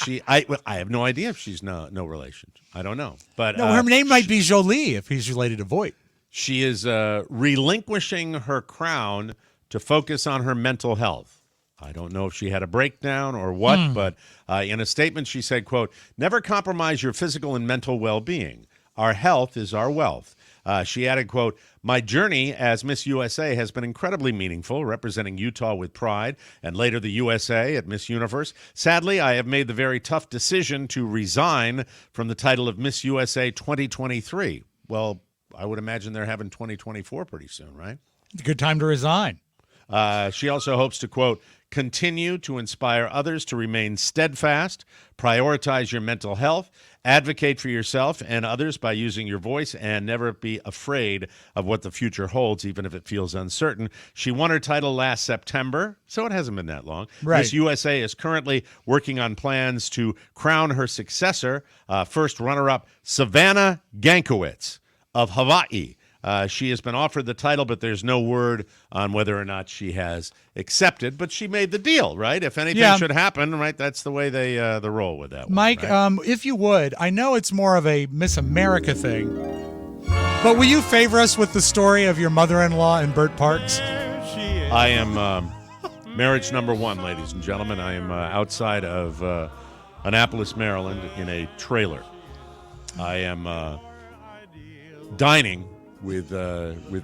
have no idea if she's no relation. I don't know. But her name might be Jolie if he's related to Voight. She is relinquishing her crown to focus on her mental health. I don't know if she had a breakdown or what, but in a statement she said, quote, "Never compromise your physical and mental well-being. Our health is our wealth. She added, quote, "My journey as Miss USA has been incredibly meaningful, representing Utah with pride, and later the USA at Miss Universe. Sadly, I have made the very tough decision to resign from the title of Miss USA 2023. Well, I would imagine they're having 2024 pretty soon, right? Good time to resign. She also hopes to, quote, continue to inspire others to remain steadfast, prioritize your mental health, advocate for yourself and others by using your voice, and never be afraid of what the future holds, even if it feels uncertain." She won her title last September, so it hasn't been that long. Right. Miss USA is currently working on plans to crown her successor, first runner-up Savannah Gankowitz of Hawaii. She has been offered the title, but there's no word on whether or not she has accepted. But she made the deal, right? If anything should happen, right, that's the way they roll with that one, Mike, right? if you would, I know it's more of a Miss America thing, but will you favor us with the story of your mother-in-law and Bert Parks? I am marriage number one, ladies and gentlemen. I am outside of Annapolis, Maryland, in a trailer. I am dining with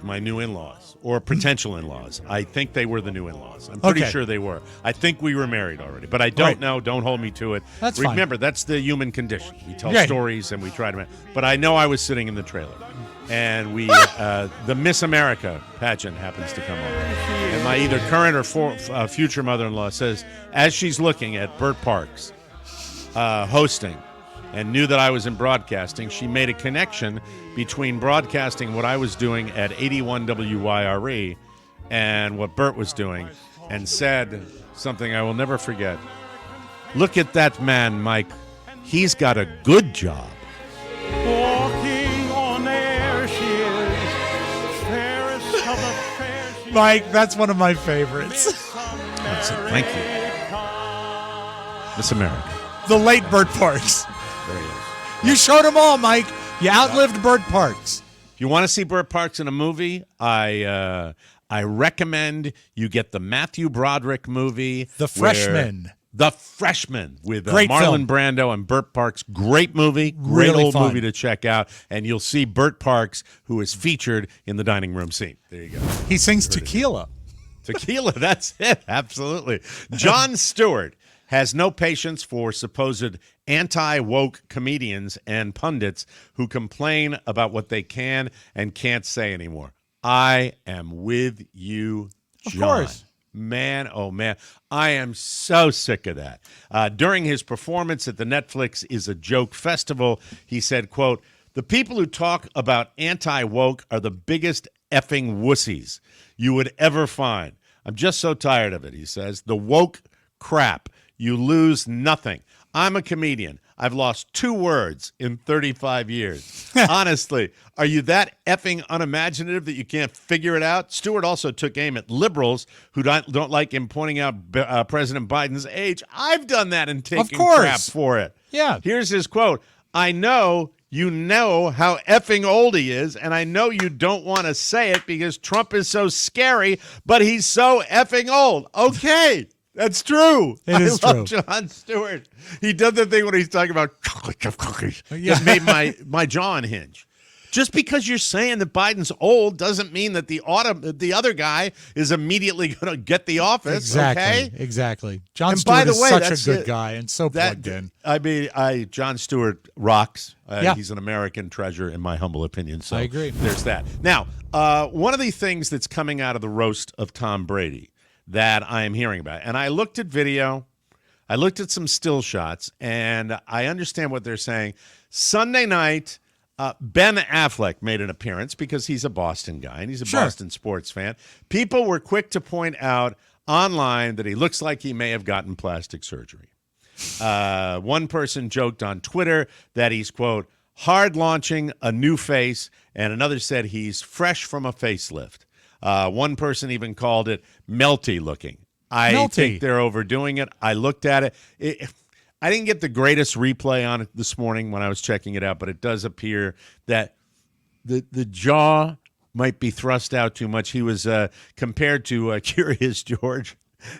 my new in-laws, or potential in-laws. I think they were the new in-laws. I'm pretty sure they were. I think we were married already, but I don't know. Don't hold me to it. That's fine. Remember, that's the human condition. We tell stories and we try to. But I know I was sitting in the trailer, and we the Miss America pageant happens to come on, and my either current or future mother-in-law says, as she's looking at Bert Parks hosting, and knew that I was in broadcasting, she made a connection between broadcasting what I was doing at 81 WYRE and what Bert was doing, and said something I will never forget. "Look at that man, Mike. He's got a good job." Walking on air, she is fairest of the fair. Mike, that's one of my favorites. Thank you. Miss America. The late Bert Parks. There he is. You showed them all, Mike. You outlived Bert Parks. If you want to see Bert Parks in a movie, I recommend you get the Matthew Broderick movie, The Freshman. The Freshman, with Great Marlon film. Brando and Bert Parks. Great movie, great Really old fun. movie to check out, and you'll see Bert Parks, who is featured in the dining room scene. There you go. He sings Tequila. Tequila, that's it. Absolutely. Jon Stewart has no patience for supposed anti-woke comedians and pundits who complain about what they can and can't say anymore. I am with you, John. Of course. Man, oh man, I am so sick of that. During his performance at the Netflix Is a Joke Festival, he said, quote, "The people who talk about anti-woke are the biggest effing wussies you would ever find. I'm just so tired of it," he says. "The woke crap. You lose nothing. I'm a comedian. I've lost 2 words in 35 years. Honestly, are you that effing unimaginative that you can't figure it out?" Stewart also took aim at liberals who don't like him pointing out President Biden's age. I've done that and taken crap for it. Yeah. Here's his quote. "I know you know how effing old he is, and I know you don't want to say it because Trump is so scary, but he's so effing old." Okay. That's true. It is I love true. Jon Stewart. He does the thing when he's talking about Yeah. just made my jaw unhinge. Just because you're saying that Biden's old doesn't mean that the other guy is immediately going to get the office. Exactly. Okay? Exactly. Jon And Stewart by the is way, such that's a good it. guy and so plugged in. I mean, Jon Stewart rocks. Yeah. He's an American treasure, in my humble opinion. So I agree. There's that. Now, one of the things that's coming out of the roast of Tom Brady that I am hearing about, and I looked at video, I looked at some still shots, and I understand what they're saying. Sunday night, Ben Affleck made an appearance because he's a Boston guy and he's a Boston sports fan. People were quick to point out online that he looks like he may have gotten plastic surgery. One person joked on Twitter that he's, quote, hard launching a new face, and another said he's fresh from a facelift. One person even called it melty looking. I think they're overdoing it. I looked at it. I didn't get the greatest replay on it this morning when I was checking it out, but it does appear that the jaw might be thrust out too much. He was compared to Curious George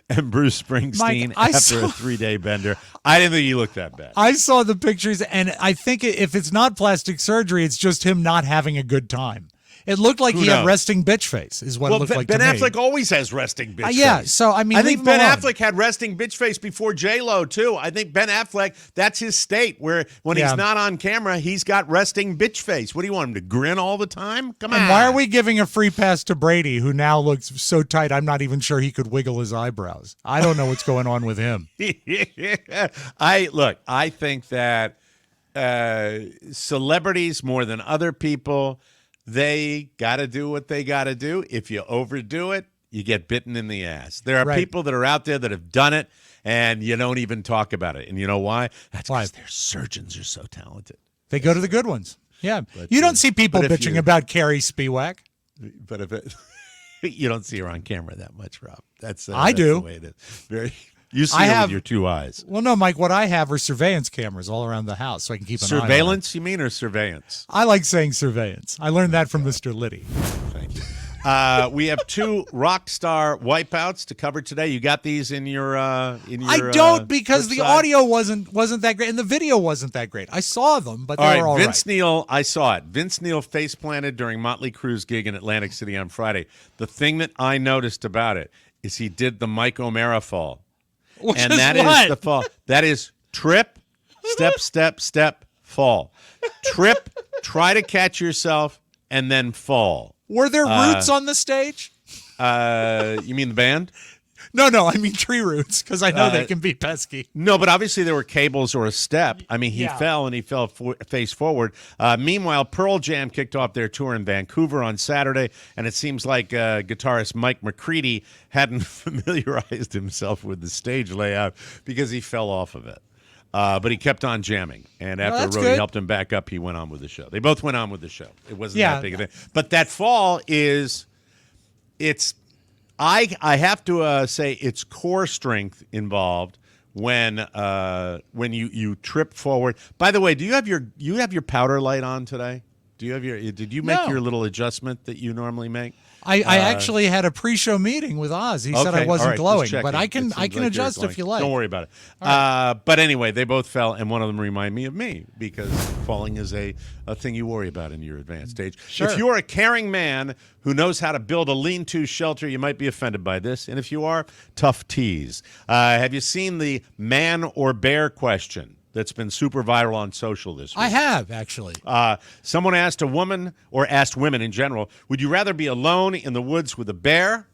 and Bruce Springsteen Mike, after a 3-day bender. I didn't think he looked that bad. I saw the pictures, and I think if it's not plastic surgery, it's just him not having a good time. It looked like Who he had knows? resting bitch face, is what it looked like Ben to me. Affleck always has resting bitch Yeah, face. so, I mean, I leave think him Ben alone. Affleck had resting bitch face before J-Lo, too. I think Ben Affleck, that's his state, where when Yeah. he's not on camera, he's got resting bitch face. What do you want him to grin all the time? Come on. And why are we giving a free pass to Brady, who now looks so tight I'm not even sure he could wiggle his eyebrows? I don't know what's going on with him. I think that celebrities more than other people, they got to do what they got to do. If you overdo it, you get bitten in the ass. There are Right. people that are out there that have done it, and you don't even talk about it. And you know why? That's Why? because their surgeons are so talented. They go to the good ones. Yeah. You don't see people but if bitching you- about Carrie Spiewak. But if it, you don't see her on camera that much, Rob. That's I do. The way it is. You see I her have- with your two eyes. Well, no, Mike, what I have are surveillance cameras all around the house so I can keep an eye on it. Surveillance, you mean, or surveillance? I like saying surveillance. I learned that from Mr. Liddy. Thank you. We have two Rockstar wipeouts to cover today. You got these in your I don't because flip the side? audio wasn't that great and the video wasn't that great. I saw them, but they All right, were all Vince right. Neil, I saw it. Vince Neil face planted during Motley Crue's gig in Atlantic City on Friday. The thing that I noticed about it is he did the Mike O'Mara fall. Which And is that is what? the fall. That is trip, step, step, step, fall. Trip, try to catch yourself, and then fall. Were there roots on the stage? You mean the band? No, I mean tree roots because I know they can be pesky. No, but obviously there were cables or a step. I mean, he Yeah. fell and he fell face forward. Meanwhile, Pearl Jam kicked off their tour in Vancouver on Saturday, and it seems like guitarist Mike McCready hadn't familiarized himself with the stage layout because he fell off of it. But he kept on jamming, and after that's Rhodey good. helped him back up, he went on with the show. They both went on with the show. It wasn't Yeah. that big a thing. But that fall is, I have to say it's core strength involved when you trip forward. By the way, do you have your powder light on today? Did you make No. your little adjustment that you normally make? I actually had a pre-show meeting with Oz. He said I Okay, wasn't all right, glowing, just checking. but I It can seems like you're adjust glowing. if you like. Don't worry about it. But anyway, they both fell, and one of them reminded me of me because falling is a thing you worry about in your advanced stage. Sure. If you're a caring man who knows how to build a lean-to shelter, you might be offended by this. And if you are, tough tease. Have you seen the man or bear question that's been super viral on social this week? I have actually. Someone asked a woman, or asked women in general, would you rather be alone in the woods with a bear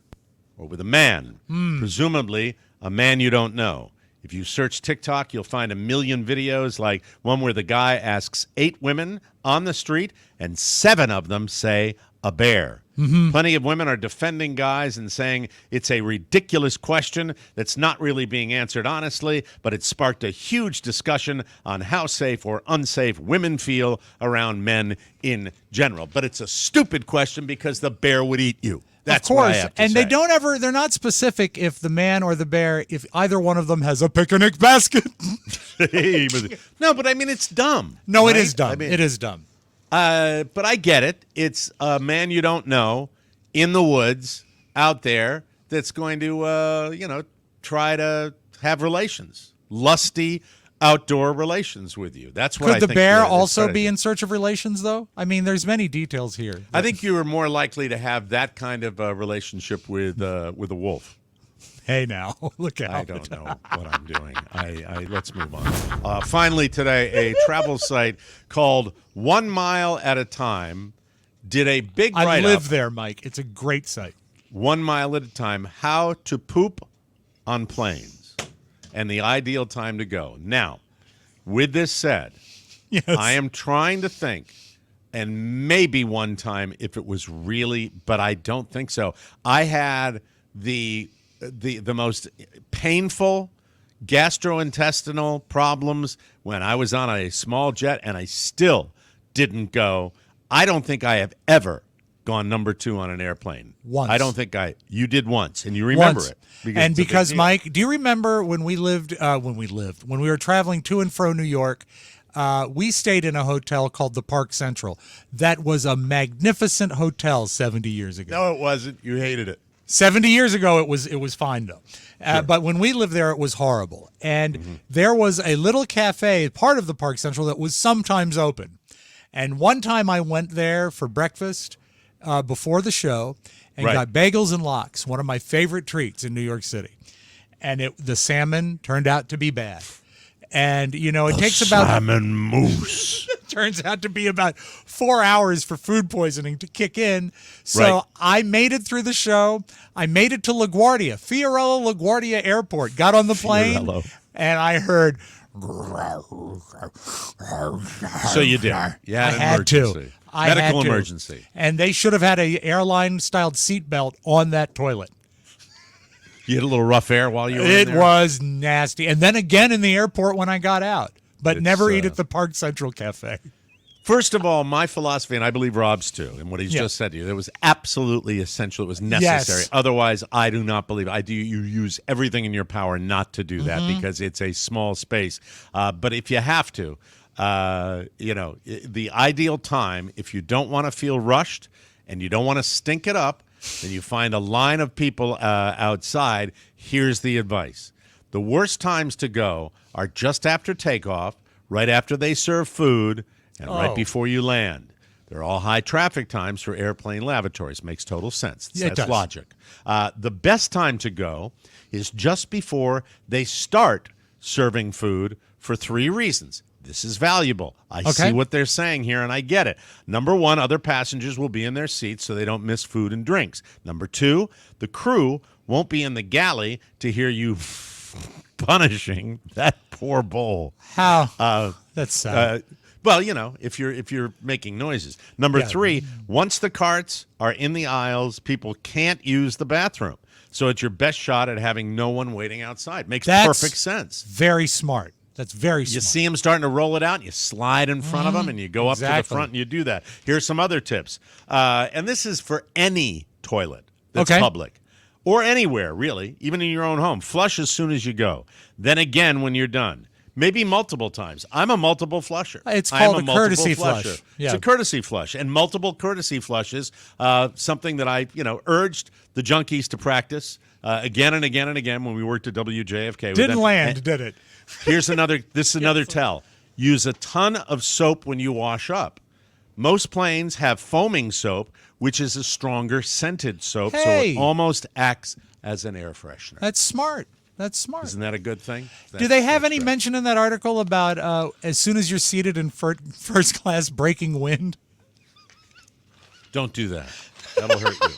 or with a man? Presumably, a man you don't know. If you search TikTok, you'll find a million videos like one where the guy asks 8 women on the street, and 7 of them say a bear. Plenty of women are defending guys and saying it's a ridiculous question that's not really being answered honestly, but it sparked a huge discussion on how safe or unsafe women feel around men in general. But it's a stupid question because the bear would eat you. That's of what I course, have to and say. they're not specific if the man or the bear, if either one of them has a picnic basket. No, but I mean, it's dumb. No, it right? is dumb. I mean, It is dumb. But I get it. It's a man you don't know in the woods out there that's going to, try to have relations, lusty outdoor relations with you. That's what I Could the think bear that's also what I be think. in search of relations, though? I mean, there's many details here. I think you are more likely to have that kind of relationship with a wolf. Hey, now look out! I don't know what I'm doing. Let's move on. Finally today, a travel site called 1 Mile at a Time did a big I write-up. live there, Mike. It's a great site. 1 mile at a time, how to poop on planes and the ideal time to go. Now, with this said, Yes. I am trying to think, and maybe one time if it was really, but I don't think so. I had the most painful gastrointestinal problems when I was on a small jet, and I still didn't go. I don't think I have ever gone number 2 on an airplane. Once. I don't think you did once, and you remember Once. it. And it's a big because, deal. Mike, do you remember when we were traveling to and fro New York, we stayed in a hotel called the Park Central. That was a magnificent hotel 70 years ago. No, it wasn't. You hated it. 70 years ago, it was fine, though. But when we lived there, it was horrible. And there was a little cafe, part of the Park Central, that was sometimes open. And one time I went there for breakfast, before the show and Right. got bagels and lox, one of my favorite treats in New York City. And the salmon turned out to be bad. And, it takes about... Salmon mousse. turns out to be about 4 hours for food poisoning to kick in. So Right. I made it through the show. I made it to LaGuardia, Fiorello LaGuardia Airport, got on the plane, Fiorello. and I heard... So you did. You had I an had emergency. to. I Medical had to. emergency. And they should have had a airline-styled seatbelt on that toilet. You had a little rough air while you were in It there? was nasty. And then again in the airport when I got out. But It's, never eat at the Park Central Cafe. First of all, my philosophy, and I believe Robb's too, and what he's just said to you, it was absolutely essential. It was necessary. Yes. Otherwise, I do not believe. You use everything in your power not to do that Mm-hmm. because it's a small space. But if you have to, the ideal time, if you don't want to feel rushed and you don't want to stink it up, then you find a line of people outside. Here's the advice. The worst times to go are just after takeoff, right after they serve food, and right before you land. They're all high traffic times for airplane lavatories. Makes total sense. Yeah, it That's does. logic. The best time to go is just before they start serving food for 3 reasons. This is valuable. I see what they're saying here, and I get it. Number 1, other passengers will be in their seats so they don't miss food and drinks. Number 2, the crew won't be in the galley to hear you punishing that poor bowl. How? That's sad. Well, if you're making noises. Number 3, once the carts are in the aisles, people can't use the bathroom. So it's your best shot at having no one waiting outside. Makes perfect sense. Very smart. That's very smart. You see them starting to roll it out, and you slide in front of them, and you go up to the Exactly. front, and you do that. Here's some other tips. And this is for any toilet that's Okay. public. Or anywhere, really, even in your own home. Flush as soon as you go. Then again when you're done. Maybe multiple times. I'm a multiple flusher. It's I am called a multiple courtesy flusher. flush. Yeah. It's a courtesy flush. And multiple courtesy flushes, something that I urged the junkies to practice again and again and again when we worked at WJFK. with Didn't them. land, And did it? this is another tell. Use a ton of soap when you wash up. Most planes have foaming soap, which is a stronger scented soap, so Hey. it almost acts as an air freshener. That's smart. That's smart. Isn't that a good thing? Do they have That's any great. mention in that article about as soon as you're seated in first class breaking wind? Don't do that. That'll hurt you.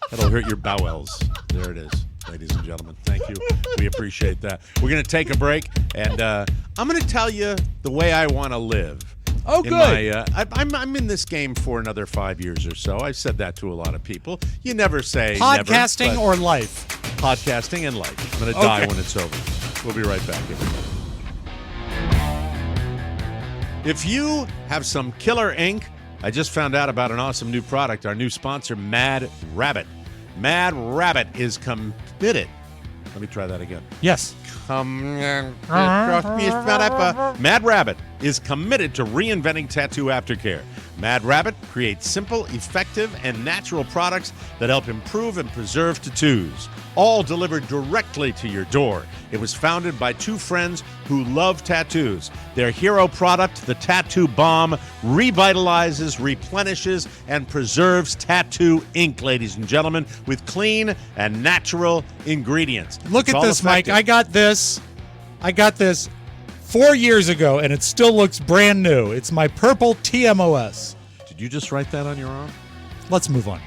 That'll hurt your bowels. There it is, ladies and gentlemen. Thank you. We appreciate that. We're going to take a break, and I'm going to tell you the way I want to live. Oh, good. I'm in this game for another 5 years or so. I've said that to a lot of people. You never say never, Podcasting but or life? podcasting and life. I'm going to die when it's over. We'll be right back, everybody. If you have some killer ink, I just found out about an awesome new product, our new sponsor, Mad Rabbit. Mad Rabbit is committed. Let me try that again. Yes. Mad Rabbit is committed to reinventing tattoo aftercare. Mad Rabbit creates simple, effective, and natural products that help improve and preserve tattoos, all delivered directly to your door. It was founded by 2 friends who love tattoos. Their hero product, the Tattoo Bomb, revitalizes, replenishes, and preserves tattoo ink, ladies and gentlemen, with clean and natural ingredients. Look It's at all this, Mike. effective. I got this 4 years ago, and it still looks brand new. It's my purple TMOs. Did you just write that on your arm? Let's move on.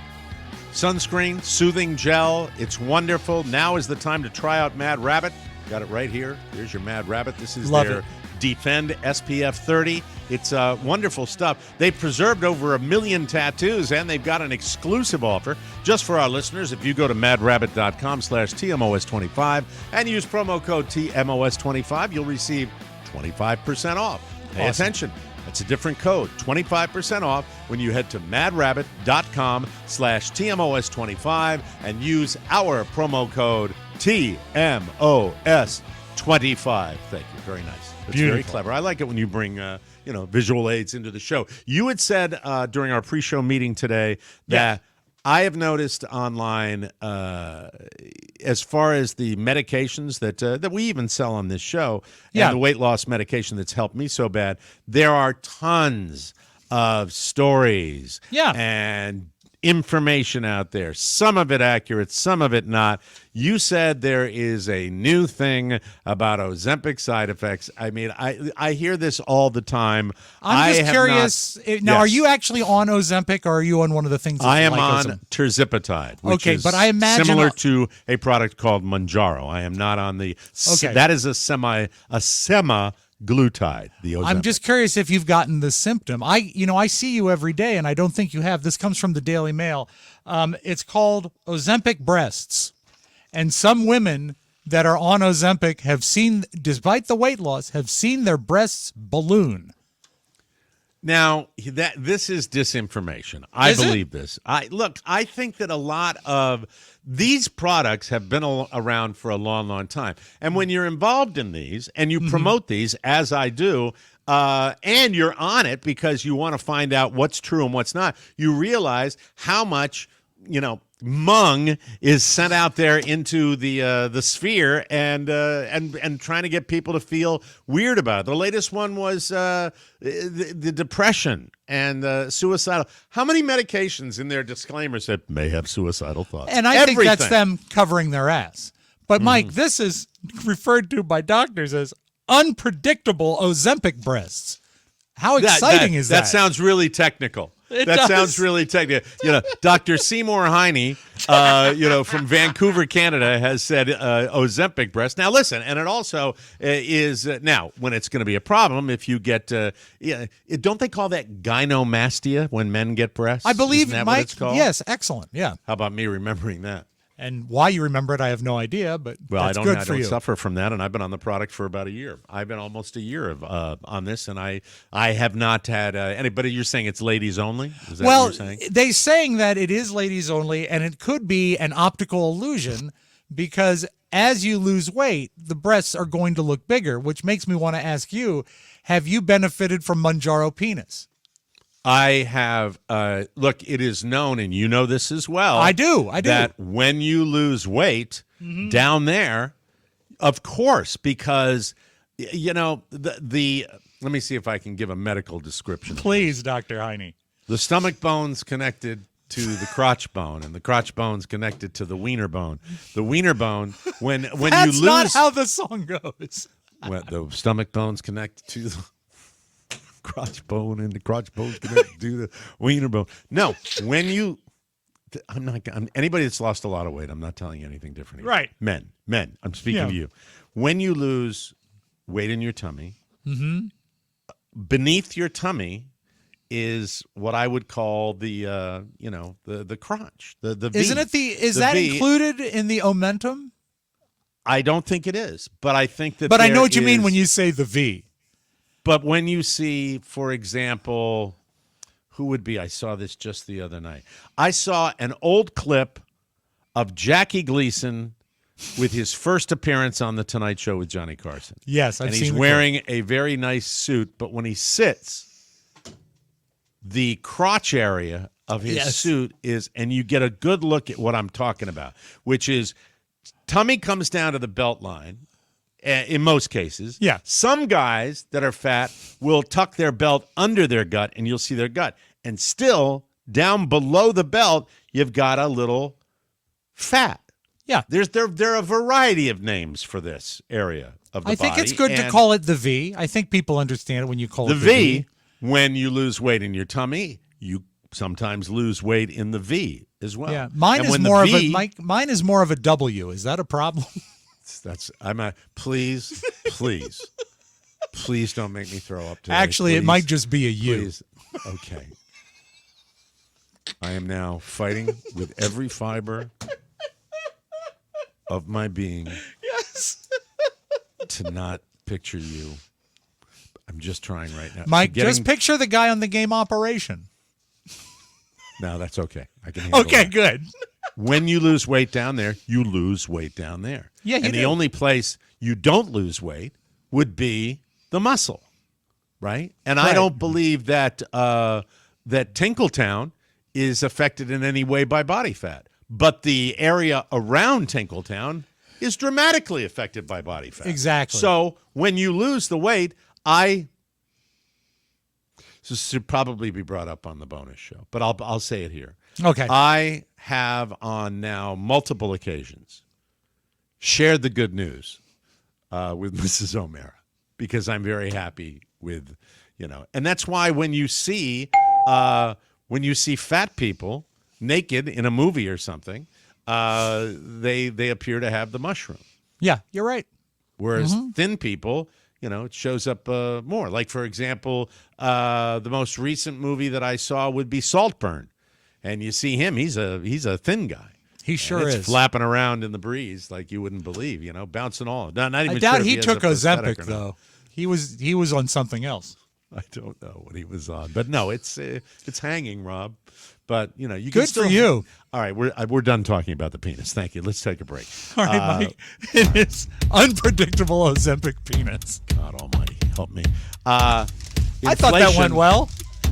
Sunscreen, soothing gel. It's wonderful. Now is the time to try out Mad Rabbit. Got it right here. Here's your Mad Rabbit. This is Love their it. Defend SPF 30. It's wonderful stuff. They've preserved over 1 million tattoos, and they've got an exclusive offer just for our listeners. If you go to madrabbit.com/TMOS25 and use promo code TMOS25, you'll receive 25% off. Pay attention. That's a different code, 25% off when you head to madrabbit.com/TMOS25 and use our promo code TMOS25. Thank you. Very nice. That's very Beautiful. clever. I like it when you bring visual aids into the show. You had said during our pre-show meeting today that I have noticed online, as far as the medications that we even sell on this show, and the weight loss medication that's helped me so bad, there are tons of stories and information out there, some of it accurate, some of it not. You said there is a new thing about Ozempic side effects. I mean, I hear this all the time. I'm just curious. Now, Yes. are you actually on Ozempic, or are you on one of the things? That's I am like on Ozempic? tirzepatide, which Okay, is but I imagine similar to a product called Mounjaro. I am not on the. Okay. That is a semaglutide. The Ozempic. I'm just curious if you've gotten the symptom. I see you every day, and I don't think you have. This comes from the Daily Mail. It's called Ozempic breasts, and some women that are on Ozempic have seen, despite the weight loss, have seen their breasts balloon. Now this is disinformation. I believe this. I think that a lot of these products have been around for a long, long time. And when you're involved in these and you promote these, as I do, and you're on it because you want to find out what's true and what's not, you realize how much, mung is sent out there into the sphere and trying to get people to feel weird about it. The latest one was the depression and suicidal. How many medications in their disclaimers that may have suicidal thoughts? And I think that's them covering their ass. But Mike, this is referred to by doctors as unpredictable Ozempic breasts. How exciting is that? That sounds really technical. Sounds really technical. Dr. Seymour Heine, from Vancouver, Canada, has said Ozempic breast. Now, listen, and it also is now when it's going to be a problem if you get, don't they call that gynomastia when men get breasts? I believe, Isn't that Mike. what it's called? Yes, excellent. Yeah. How about me remembering that? And why you remember it, I have no idea. But well, that's I good don't for you. suffer from that, and I've been on the product for about a year. I've been almost a year on this, and I have not had anybody. You're saying it's ladies only? Is that what you're saying? They're saying that it is ladies only, and it could be an optical illusion because as you lose weight, the breasts are going to look bigger, which makes me want to ask you: have you benefited from Mounjaro penis? I have. Look, it is known, and you know this as well. I do. That when you lose weight down there, of course, because the let me see if I can give a medical description. Please, Dr. Heine. The stomach bone's connected to the crotch bone, and the crotch bone's connected to the wiener bone. The wiener bone, when you lose, that's not how the song goes. When the stomach bone's connected to the crotch bone, and the crotch bone's connected to the wiener bone. No, when you, anybody that's lost a lot of weight, I'm not telling you anything different. Right. Men, I'm speaking to you. When you lose weight in your tummy, beneath your tummy is what I would call the crotch, the V. Isn't it is that V. included in the omentum? I don't think it is, but I think that. But I know what you mean when you say the V. But when you see, for example, who would be? I saw this just the other night. I saw an old clip of Jackie Gleason with his first appearance on The Tonight Show with Johnny Carson. Yes, I've seen he's the wearing a very nice suit, but when he sits, the crotch area of his suit is, and you get a good look at what I'm talking about, which is tummy comes down to the belt line. In most cases, yeah. Some guys that are fat will tuck their belt under their gut, and you'll see their gut. And still, down below the belt, you've got a little fat. Yeah, there are a variety of names for this area of the body. I think it's good to call it the V. I think people understand it when you call it the V. When you lose weight in your tummy, you sometimes lose weight in the V as well. Yeah, mine is more of a W. Is that a problem? Please don't make me throw up today. Actually, it might just be a U. Please. Okay. I am now fighting with every fiber of my being to not picture you. I'm just trying right now. Mike, just picture the guy on the game Operation. No, that's okay. I can handle Okay, that. good. When you lose weight down there, you lose weight down there. Yeah, you and do. The only place you don't lose weight would be the muscle, right? And I don't believe that that Tinkletown is affected in any way by body fat. But the area around Tinkletown is dramatically affected by body fat. Exactly. So when you lose the weight, this should probably be brought up on the bonus show, but I'll say it here. Okay. I have on now multiple occasions shared the good news with Mrs. O'Mara because I'm very happy with, and that's why when you see fat people naked in a movie or something, they appear to have the mushroom. Yeah, you're right. Whereas thin people, it shows up more. Like, for example, the most recent movie that I saw would be Saltburn. And you see him, he's a thin guy. He sure is. Flapping around in the breeze like you wouldn't believe, bouncing all. Not even I doubt sure if he has took a prosthetic Ozempic, or not. though. He was on something else. I don't know what he was on. But no, it's hanging, Rob. But, you can Good still for you. All right, we're done talking about the penis. Thank you. Let's take a break. All right, Mike. It is unpredictable Ozempic penis. God almighty, help me. I thought that went well.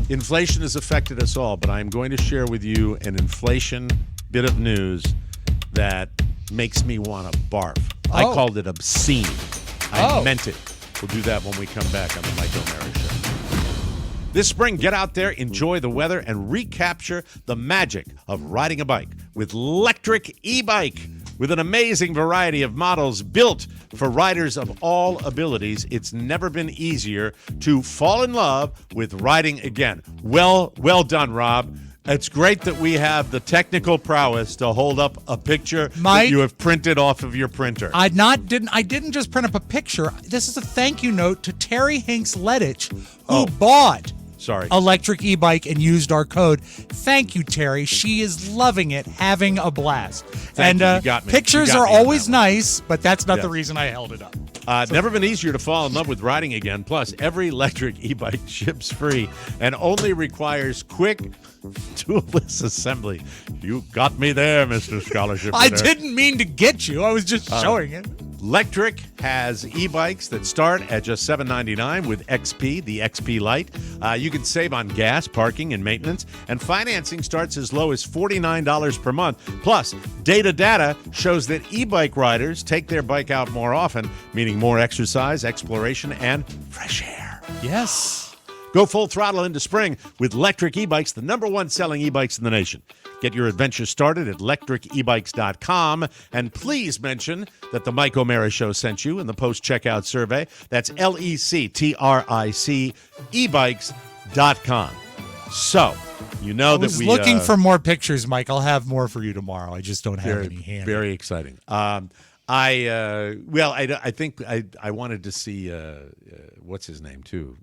Inflation has affected us all, but I'm going to share with you an inflation bit of news that makes me want to barf. I called it obscene. I meant it. We'll do that when we come back on the Mike O'Mara Show. This spring, get out there, enjoy the weather, and recapture the magic of riding a bike with electric e-bike. With an amazing variety of models built for riders of all abilities, it's never been easier to fall in love with riding again. Well done, Rob. It's great that we have the technical prowess to hold up a picture Mike, that you have printed off of your printer. I didn't just print up a picture. This is a thank you note to Terry Hinks Lettich, who bought electric e-bike and used our code. Thank you, Terry. She is loving it, having a blast. Thank you. You got me. Pictures You got are me on always that one. nice, but that's not the reason I held it up. Never been easier to fall in love with riding again. Plus, every electric e-bike ships free and only requires quick toolless assembly. You got me there, Mr. Scholarship. I winner. didn't mean to get you. I was just showing it. Lectric has e-bikes that start at just $7.99 with XP, the XP Lite. You can save on gas, parking, and maintenance. And financing starts as low as $49 per month. Plus, data shows that e-bike riders take their bike out more often, meaning more exercise, exploration, and fresh air. Yes. Go full throttle into spring with Lectric e-bikes, the #1 selling e-bikes in the nation. Get your adventure started at lectricebikes.com. And please mention that the Mike O'Mara Show sent you in the post-checkout survey. That's LECTRIC ebikes.com. So, I was looking for more pictures, Mike. I'll have more for you tomorrow. I just don't have any handy. Very exciting. I think I wanted to see what's his name too.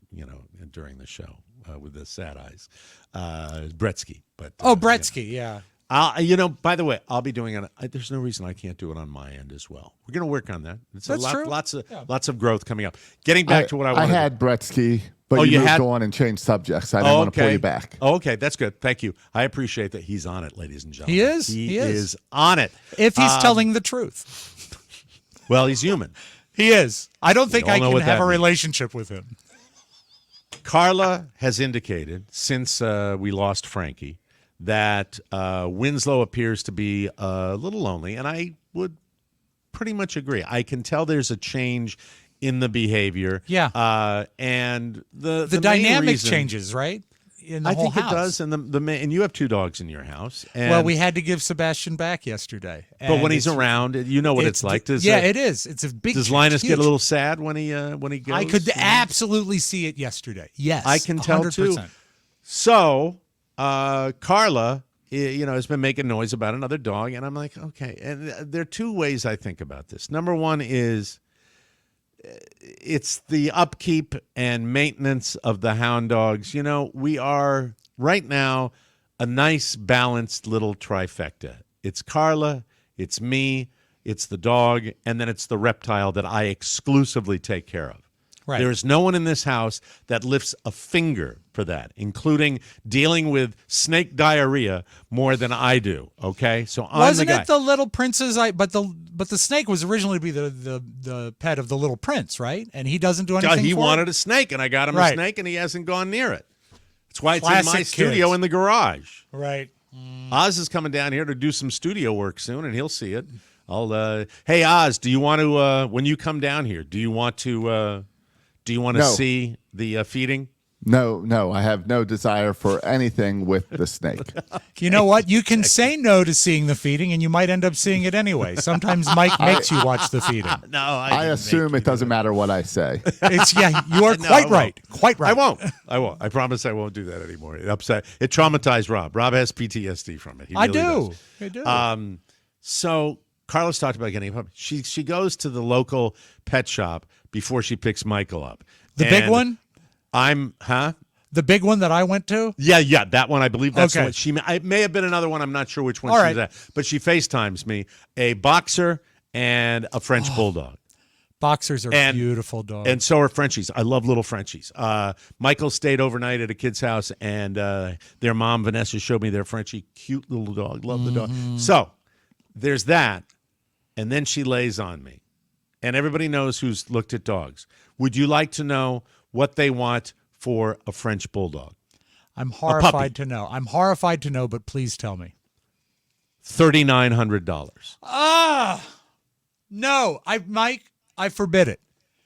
During the show with the sad eyes, Bretsky. But Bretsky, yeah. By the way, I'll be doing it. There's no reason I can't do it on my end as well. We're going to work on that. It's That's true. Lots of growth coming up. Getting back to what I wanted. I had Bretsky, but you moved on and changed subjects. I didn't want to pull you back. Oh, okay, that's good. Thank you. I appreciate that he's on it, ladies and gentlemen. He is. He is on it. If he's telling the truth. Well, he's human. He is. I don't think I can have a means. relationship with him. Carla has indicated, since we lost Frankie, that Winslow appears to be a little lonely, and I would pretty much agree. I can tell there's a change in the behavior. Yeah. And the dynamic main reason, changes, right? In the I whole think house. it does. And and you have 2 dogs in your house. And, Well, we had to give Sebastian back yesterday. but when he's around, you know what it's like. It is. It's a big. Does change, Linus huge. get a little sad when he goes? I could absolutely see it yesterday. Yes, I can tell 100%. too. So Carla, has been making noise about another dog, and I'm like, okay. And there are 2 ways I think about this. Number one is it's the upkeep and maintenance of the hound dogs. We are right now a nice, balanced little trifecta. It's Carla, it's me, it's the dog, and then it's the reptile that I exclusively take care of. Right. There is no one in this house that lifts a finger for that, including dealing with snake diarrhea more than I do. Okay, so Wasn't I'm the guy. it the Little Prince's? But the snake was originally to be the pet of the Little Prince, right? And he doesn't do anything. He for wanted it? a snake, and I got him a Right. snake, and he hasn't gone near it. That's why it's Classic in my studio kids. in the garage. Right. Oz is coming down here to do some studio work soon, and he'll see it. Hey Oz, do you want to when you come down here? Do you want to No. see the feeding? No, I have no desire for anything with the snake. You know what? You can say no to seeing the feeding, and you might end up seeing it anyway. Sometimes Mike makes you watch the feeding. No, I assume it doesn't matter what I say. You are quite right. Quite right. I won't. I promise I won't do that anymore. It traumatized Rob. Rob has PTSD from it. He really does. I do. So Carlos talked about getting a puppy. She goes to the local pet shop before she picks Michael up. The big one? The big one that I went to? Yeah, that one. I believe that's okay. the one. It may have been another one. I'm not sure which one All she right. was at. But she FaceTimes me a boxer and a French bulldog. Boxers are beautiful dogs. And so are Frenchies. I love little Frenchies. Michael stayed overnight at a kid's house, and their mom, Vanessa, showed me their Frenchie. Cute little dog. Love the dog. So there's that. And then she lays on me. And everybody knows who's looked at dogs. Would you like to know what they want for a French bulldog? I'm horrified to know. But please tell me. $3,900. No, Mike, I forbid it.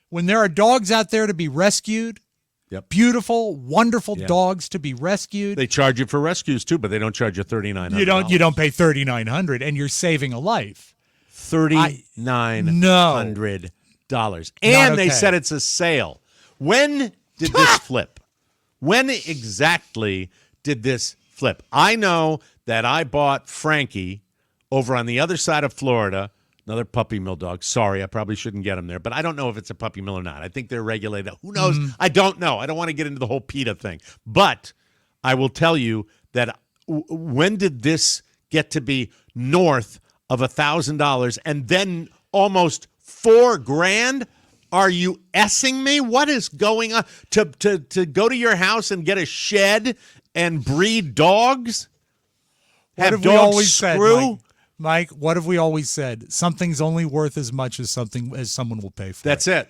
When there are dogs out there to be rescued, beautiful, wonderful dogs to be rescued. They charge you for rescues too, but they don't charge you $3,900. You don't pay $3,900, and you're saving a life. $3,900. And they said it's a sale. When did this flip? When exactly did this flip? I know that I bought Frankie over on the other side of Florida, another puppy mill dog. Sorry, I probably shouldn't get him there, but I don't know if it's a puppy mill or not. I think they're regulated. Who knows? I don't know. I don't want to get into the whole PETA thing. But I will tell you that when did this get to be north of $1,000 and then almost $4,000? Are you essing me? What is going on? To go to your house and get a shed and breed dogs? What have we always said, Mike? What have we always said? Something's only worth as much as someone will pay for. That's it.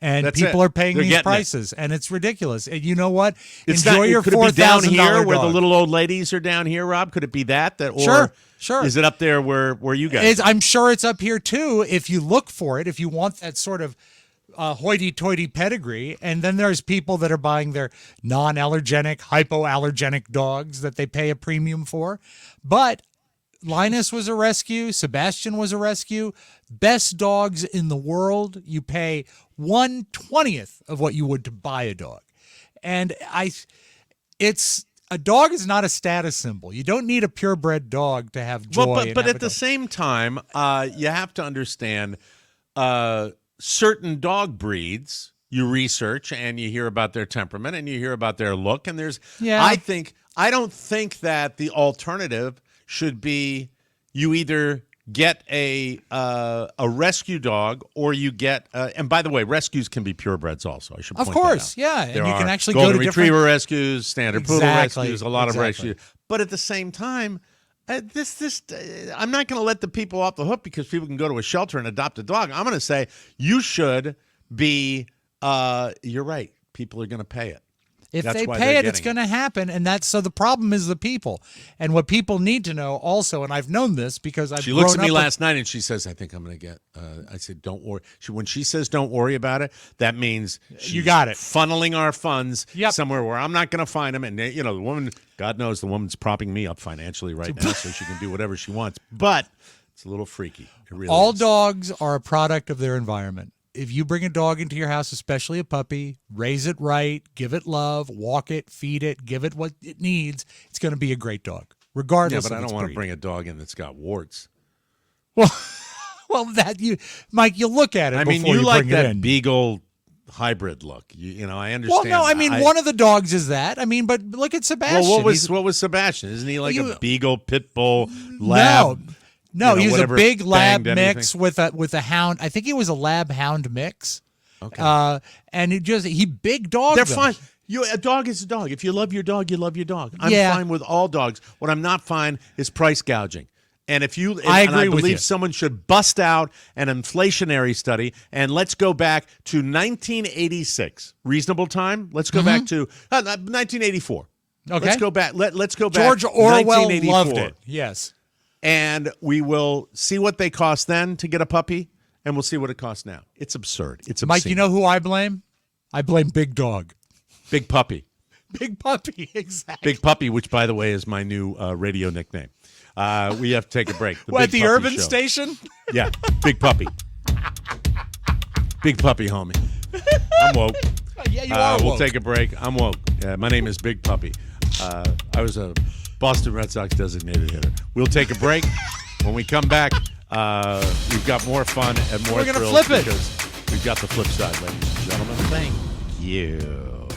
And people are paying these prices, and it's ridiculous. And you know what? Enjoy your $4,000 Could it be down here where the little old ladies are down here, Rob? Could it be that? Or Sure. Is it up there where you guys? I'm sure it's up here too. If you look for it, if you want that sort of hoity-toity pedigree, and then there's people that are buying their non-allergenic, hypoallergenic dogs that they pay a premium for. But Linus was a rescue. Sebastian was a rescue. Best dogs in the world, you pay 1/20th of what you would to buy a dog. And a dog is not a status symbol. You don't need a purebred dog to have joy. Well, but at the same time, you have to understand certain dog breeds you research and you hear about their temperament and you hear about their look. And I don't think that the alternative should be you either get a rescue dog or you get and by the way, rescues can be purebreds also. I should point of course, that out. Yeah, and there you can actually golden go to retriever different rescues, standard poodle rescues, a lot of rescues. But at the same time, I'm not going to let the people off the hook because people can go to a shelter and adopt a dog. I'm going to say you should be. You're right. People are going to pay it. If they pay it, it's going to happen. And so the problem is the people. And what people need to know also, and I've known this because She looks at me last night and she says, I think I'm going to get, I said, don't worry. When she says don't worry about it, that means you got it. Funneling our funds somewhere where I'm not going to find them. And, the woman, God knows the woman's propping me up financially right now so she can do whatever she wants. But it's a little freaky. It really All is. dogs are a product of their environment. If you bring a dog into your house, especially a puppy, raise it right, give it love, walk it, feed it, give it what it needs, it's going to be a great dog, regardless of its breed. Yeah, but I don't want to bring a dog in that's got warts. Well, Mike, you look at it. I mean, you like that beagle hybrid look. I understand. Well, no, one of the dogs is that. But look at Sebastian. Well, what was Sebastian? Isn't he like a beagle, pit bull, lab? No, he was a big lab mix with a hound. I think he was a lab hound mix. Okay. And he big dog. They're fine. A dog is a dog. If you love your dog, you love your dog. I'm fine with all dogs. What I'm not fine is price gouging. And I believe someone should bust out an inflationary study, and let's go back to 1986. Reasonable time? Let's go back to 1984. Okay. Let's go back. Let's go back. George Orwell loved it. Yes. And we will see what they cost then to get a puppy, and we'll see what it costs now. It's absurd. It's obscene. Mike, you know who I blame? I blame Big Dog. Big Puppy. Big Puppy, exactly. Big Puppy, which, by the way, is my new radio nickname. We have to take a break. What, Big the Puppy Urban Show. Station? Yeah, Big Puppy. Big Puppy, homie. I'm woke. Yeah, you are We'll woke. take a break. I'm woke. My name is Big Puppy. I was a Boston Red Sox designated hitter. We'll take a break. When we come back, we've got more fun and more We're gonna thrills flip it. because we've got the flip side, ladies and gentlemen. Thank you.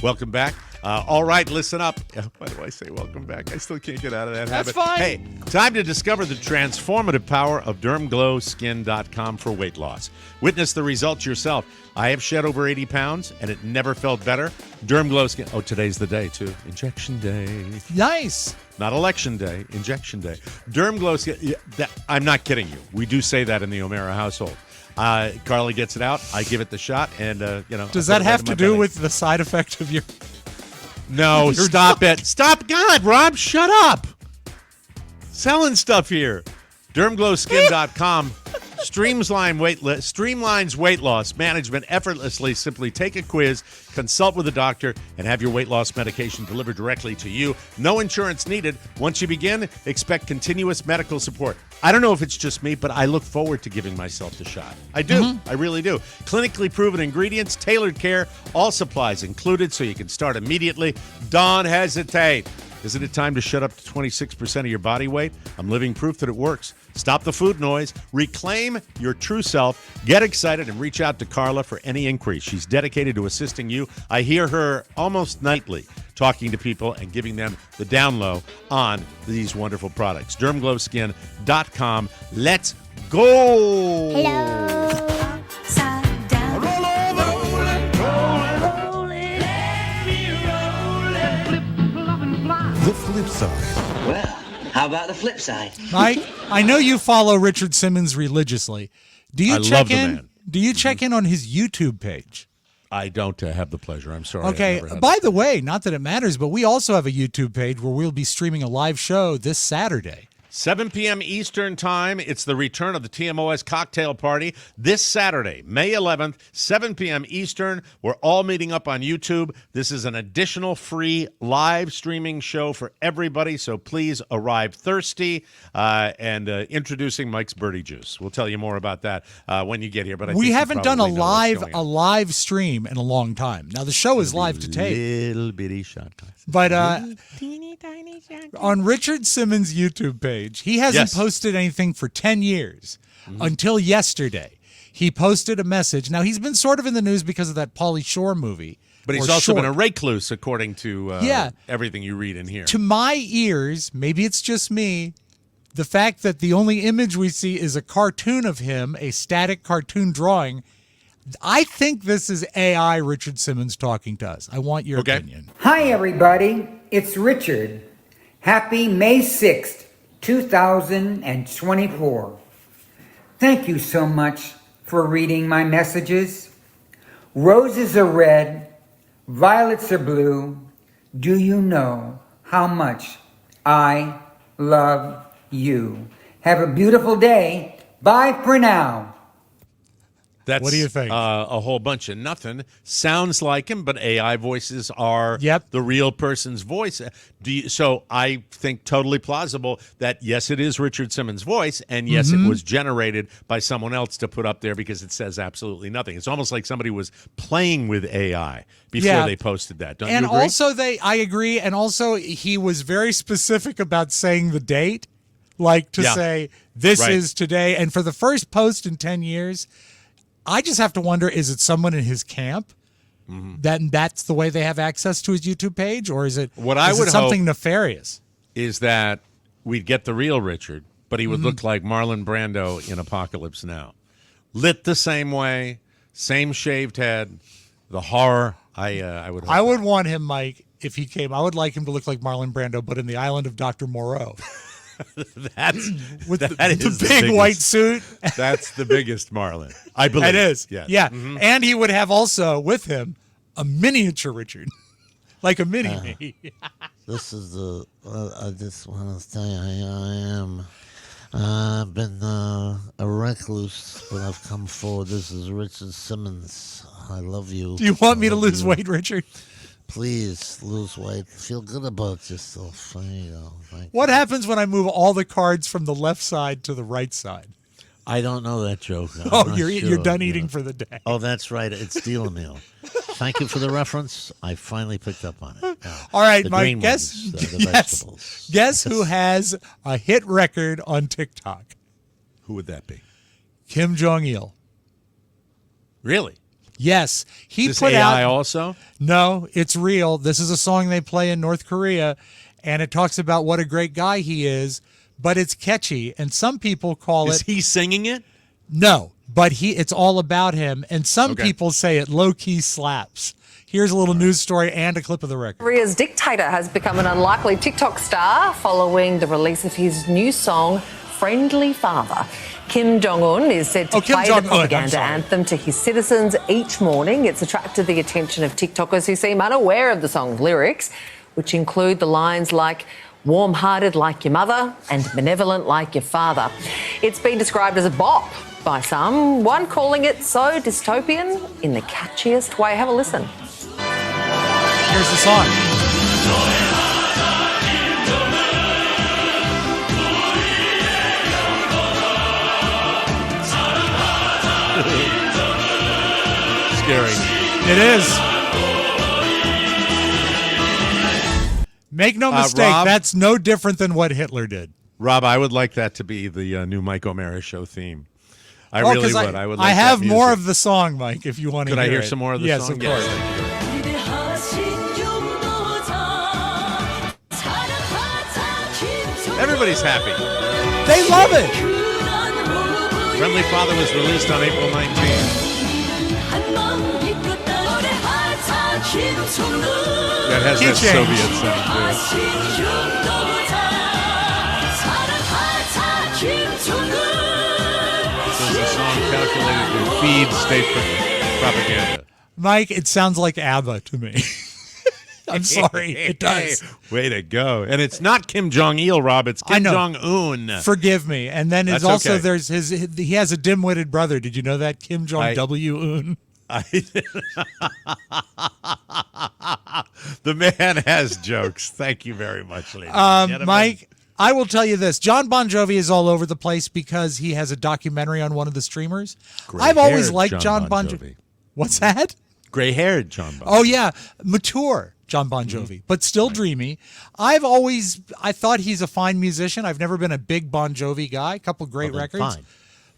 Welcome back. All right, listen up. Why do I say welcome back? I still can't get out of that habit. That's fine. Hey, time to discover the transformative power of DermGlowSkin.com for weight loss. Witness the results yourself. I have shed over 80 pounds, and it never felt better. DermGlow Skin. Oh, today's the day, too. Injection day. Nice. Not election day, injection day. DermGlow Skin. Yeah, I'm not kidding you. We do say that in the O'Mara household. Carly gets it out. I give it the shot, and, Does I that put it right have in to my do belly. with the side effect of your... No, stop it. Stop. God, Rob, shut up. Selling stuff here. DermGlowSkin.com streamlines weight loss management effortlessly. Simply take a quiz, consult with a doctor, and have your weight loss medication delivered directly to you. No insurance needed. Once you begin, expect continuous medical support. I don't know if it's just me, but I look forward to giving myself the shot. I do. I really do. Clinically proven ingredients, tailored care, all supplies included, so you can start immediately. Don't hesitate. Isn't it time to shut up to 26% of your body weight? I'm living proof that it works. Stop the food noise. Reclaim your true self. Get excited and reach out to Carla for any increase. She's dedicated to assisting you. I hear her almost nightly talking to people and giving them the down low on these wonderful products. DermGlowSkin.com. Let's go. Upside down. The flip side. Well, how about the flip side? Mike, I know you follow Richard Simmons religiously. Do you I check love the in? man. Do you check in on his YouTube page? I don't have the pleasure. I'm sorry. Okay. I've never had By it. the way, not that it matters, but we also have a YouTube page where we'll be streaming a live show this Saturday. 7 p.m. Eastern Time. It's the return of the TMOs cocktail party this Saturday, May 11th, 7 p.m. Eastern. We're all meeting up on YouTube. This is an additional free live streaming show for everybody, so please arrive thirsty. And introducing Mike's Birdie Juice. We'll tell you more about that when you get here. But I We think you haven't done probably know what's going a on. live stream in a long time. Now the show is live to tape, Little bitty shot glass. but on Richard Simmons' YouTube page, he hasn't Yes. posted anything for 10 years until yesterday. He posted a message. Now he's been sort of in the news because of that Pauly Shore movie. But he's or also been Short. a recluse, according to everything you read in here. To my ears, maybe it's just me, the fact that the only image we see is a cartoon of him, a static cartoon drawing, I think this is AI Richard Simmons talking to us. I want your opinion. Hi, everybody. It's Richard. Happy May 6th, 2024. Thank you so much for reading my messages. Roses are red, violets are blue. Do you know how much I love you? Have a beautiful day. Bye for now. That's, What do you think? A whole bunch of nothing. Sounds like him, but AI voices are the real person's voice. So I think totally plausible that, yes, it is Richard Simmons' voice, and yes, it was generated by someone else to put up there because it says absolutely nothing. It's almost like somebody was playing with AI before they posted that. Don't you agree? Also, I agree. And also, he was very specific about saying the date, like to say, this is today. And for the first post in 10 years, I just have to wonder, is it someone in his camp? That's the way they have access to his YouTube page? Or is it, something nefarious? Is that we'd get the real Richard, but he would look like Marlon Brando in Apocalypse Now. Lit the same way, same shaved head, the horror. I would want him, Mike, if he came. I would like him to look like Marlon Brando, but in the island of Dr. Moreau. That With is the big biggest. white suit. That's the biggest Marlin, I believe. It is. Yes. Yeah. And he would have also with him a miniature Richard, like a mini me. This is I just want to say I've been a recluse, but I've come forward. This is Richard Simmons. I love you. Do you want me to lose weight, Richard? Please lose weight. Feel good about yourself. There you go. What happens when I move all the cards from the left side to the right side? I don't know that joke. You're done eating for the day. Oh, that's right. It's deal a meal. Thank you for the reference. I finally picked up on it. All right, the Mike. green Guess ones, the vegetables. Guess who has a hit record on TikTok? Who would that be? Kim Jong-il. Really? Yes, he Is this put AI out. also? No, it's real. This is a song they play in North Korea, and it talks about what a great guy he is. But it's catchy, and some people call Is it. he singing it? No, but it's all about him, and some people say it low-key slaps. Here's a little news story and a clip of the record. Korea's Dictator has become an unlikely TikTok star following the release of his new song, Friendly Father. Kim Jong-un is said to play the propaganda anthem to his citizens each morning. It's attracted the attention of TikTokers who seem unaware of the song's lyrics, which include the lines like, warm-hearted like your mother and benevolent like your father. It's been described as a bop by some, one calling it so dystopian in the catchiest way. Have a listen. Here's the song. Scary. It is. Make no mistake, Rob, that's no different than what Hitler did. Rob, I would like that to be the new Mike O'Mara show theme. I really would. I would. Like I have that more music. of the song, Mike. If you want to. Could I hear it. some more of the yes, song? Yes, of course. Everybody's happy. They love it. Friendly Father was released on April 19th. That has that Soviet sound to it. This is a song calculated to feed state propaganda. Mike, it sounds like ABBA to me. I'm sorry, it does. Way to go. And it's not Kim Jong-il, Rob. It's Kim Jong-un. Forgive me. And then That's it's also okay. there's he has a dim-witted brother. Did you know that? Kim Jong-W-un. The man has jokes. Thank you very much, ladies and gentlemen. Mike, I will tell you this. John Bon Jovi is all over the place because he has a documentary on one of the streamers. I've always liked John Bon Jovi. What's that? Gray-haired John Bon Jovi. Oh, yeah. Mature John Bon Jovi, but still dreamy. I thought he's a fine musician. I've never been a big Bon Jovi guy. A couple great records. Fine.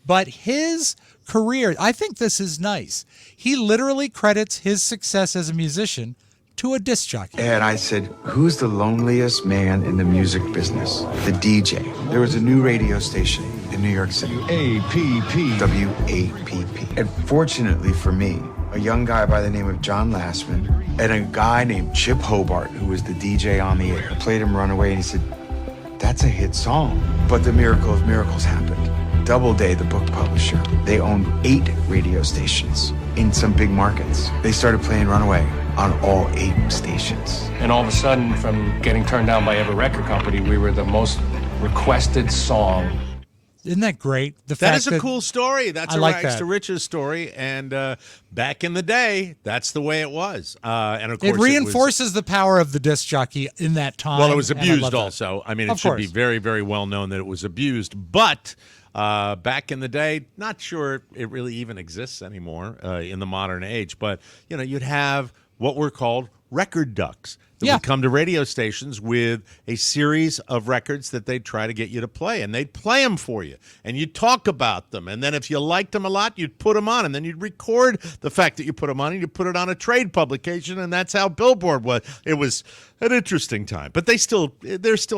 But his career, I think this is nice. He literally credits his success as a musician to a disc jockey. And I said, who's the loneliest man in the music business? The DJ. There was a new radio station in New York City. APP. WAPP. And fortunately for me, a young guy by the name of John Lastman and a guy named Chip Hobart, who was the DJ on the air, played him Runaway, and he said, that's a hit song. But the miracle of miracles happened. Doubleday, the book publisher, they owned 8 radio stations in some big markets. They started playing Runaway on all 8 stations. And all of a sudden, from getting turned down by every record company, we were the most requested song. Isn't that great? That is a cool story. That's I a like rags that. to riches story. And back in the day, that's the way it was. And of course, It reinforces the power of the disc jockey in that time. Well, it was and I abused love that. also. I mean, Of it should course. be very, very well known that it was abused. But back in the day, not sure it really even exists anymore in the modern age. But, you know, you'd have what were called record ducks that would come to radio stations with a series of records that they'd try to get you to play. And they'd play them for you. And you'd talk about them. And then if you liked them a lot, you'd put them on. And then you'd record the fact that you put them on and you'd put it on a trade publication. And that's how Billboard was. It was an interesting time. But there's still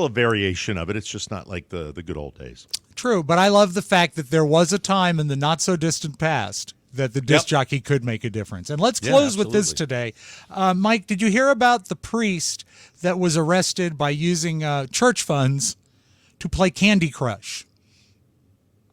a variation of it. It's just not like the good old days. True, but I love the fact that there was a time in the not-so-distant past that the disc jockey could make a difference. And let's close with this today. Mike, did you hear about the priest that was arrested by using church funds to play Candy Crush?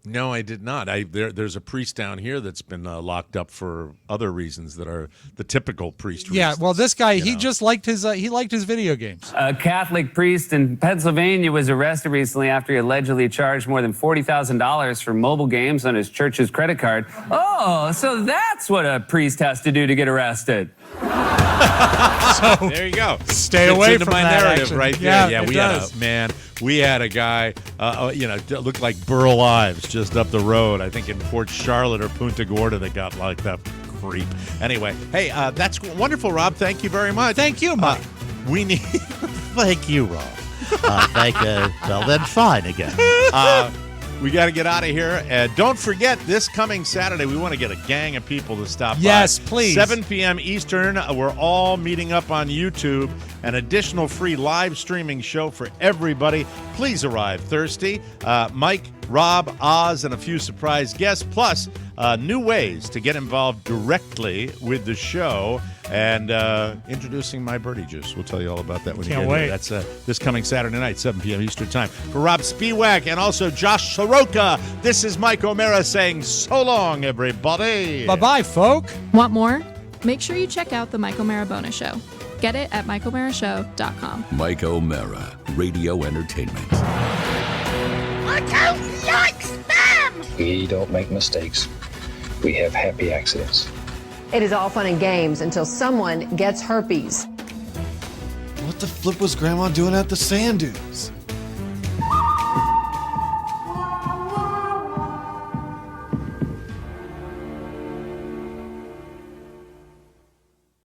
No, I did not. There's a priest down here that's been locked up for other reasons that are the typical priest reasons. Yeah, well, this guy, he just liked his video games. A Catholic priest in Pennsylvania was arrested recently after he allegedly charged more than $40,000 for mobile games on his church's credit card. Oh, so that's what a priest has to do to get arrested. So there you go. Stay Fits away into from my that narrative action. right there. Yeah, We had a guy, looked like Burl Ives just up the road. I think in Port Charlotte or Punta Gorda that got like that creep. Anyway, hey, that's wonderful, Rob. Thank you very much. Thank you, Mike. We need. Thank you, Rob. Thank you. Well, then fine again. We got to get out of here. Don't forget, this coming Saturday, we want to get a gang of people to stop by. Yes, please. 7 p.m. Eastern. We're all meeting up on YouTube. An additional free live streaming show for everybody. Please arrive thirsty. Mike, Rob, Oz, and a few surprise guests, plus new ways to get involved directly with the show. And introducing my birdie juice. We'll tell you all about that when you get wait. here. That's this coming Saturday night, 7 p.m. Eastern Time. For Rob Spiewak and also Josh Soroka, this is Mike O'Mara saying so long, everybody. Bye-bye, folk. Want more? Make sure you check out the Mike O'Mara Bonus Show. Get it at MikeO'MaraShow.com. Mike O'Mara, Radio Entertainment. I don't like spam! We don't make mistakes. We have happy accidents. It is all fun and games until someone gets herpes. What the flip was Grandma doing at the sand dunes?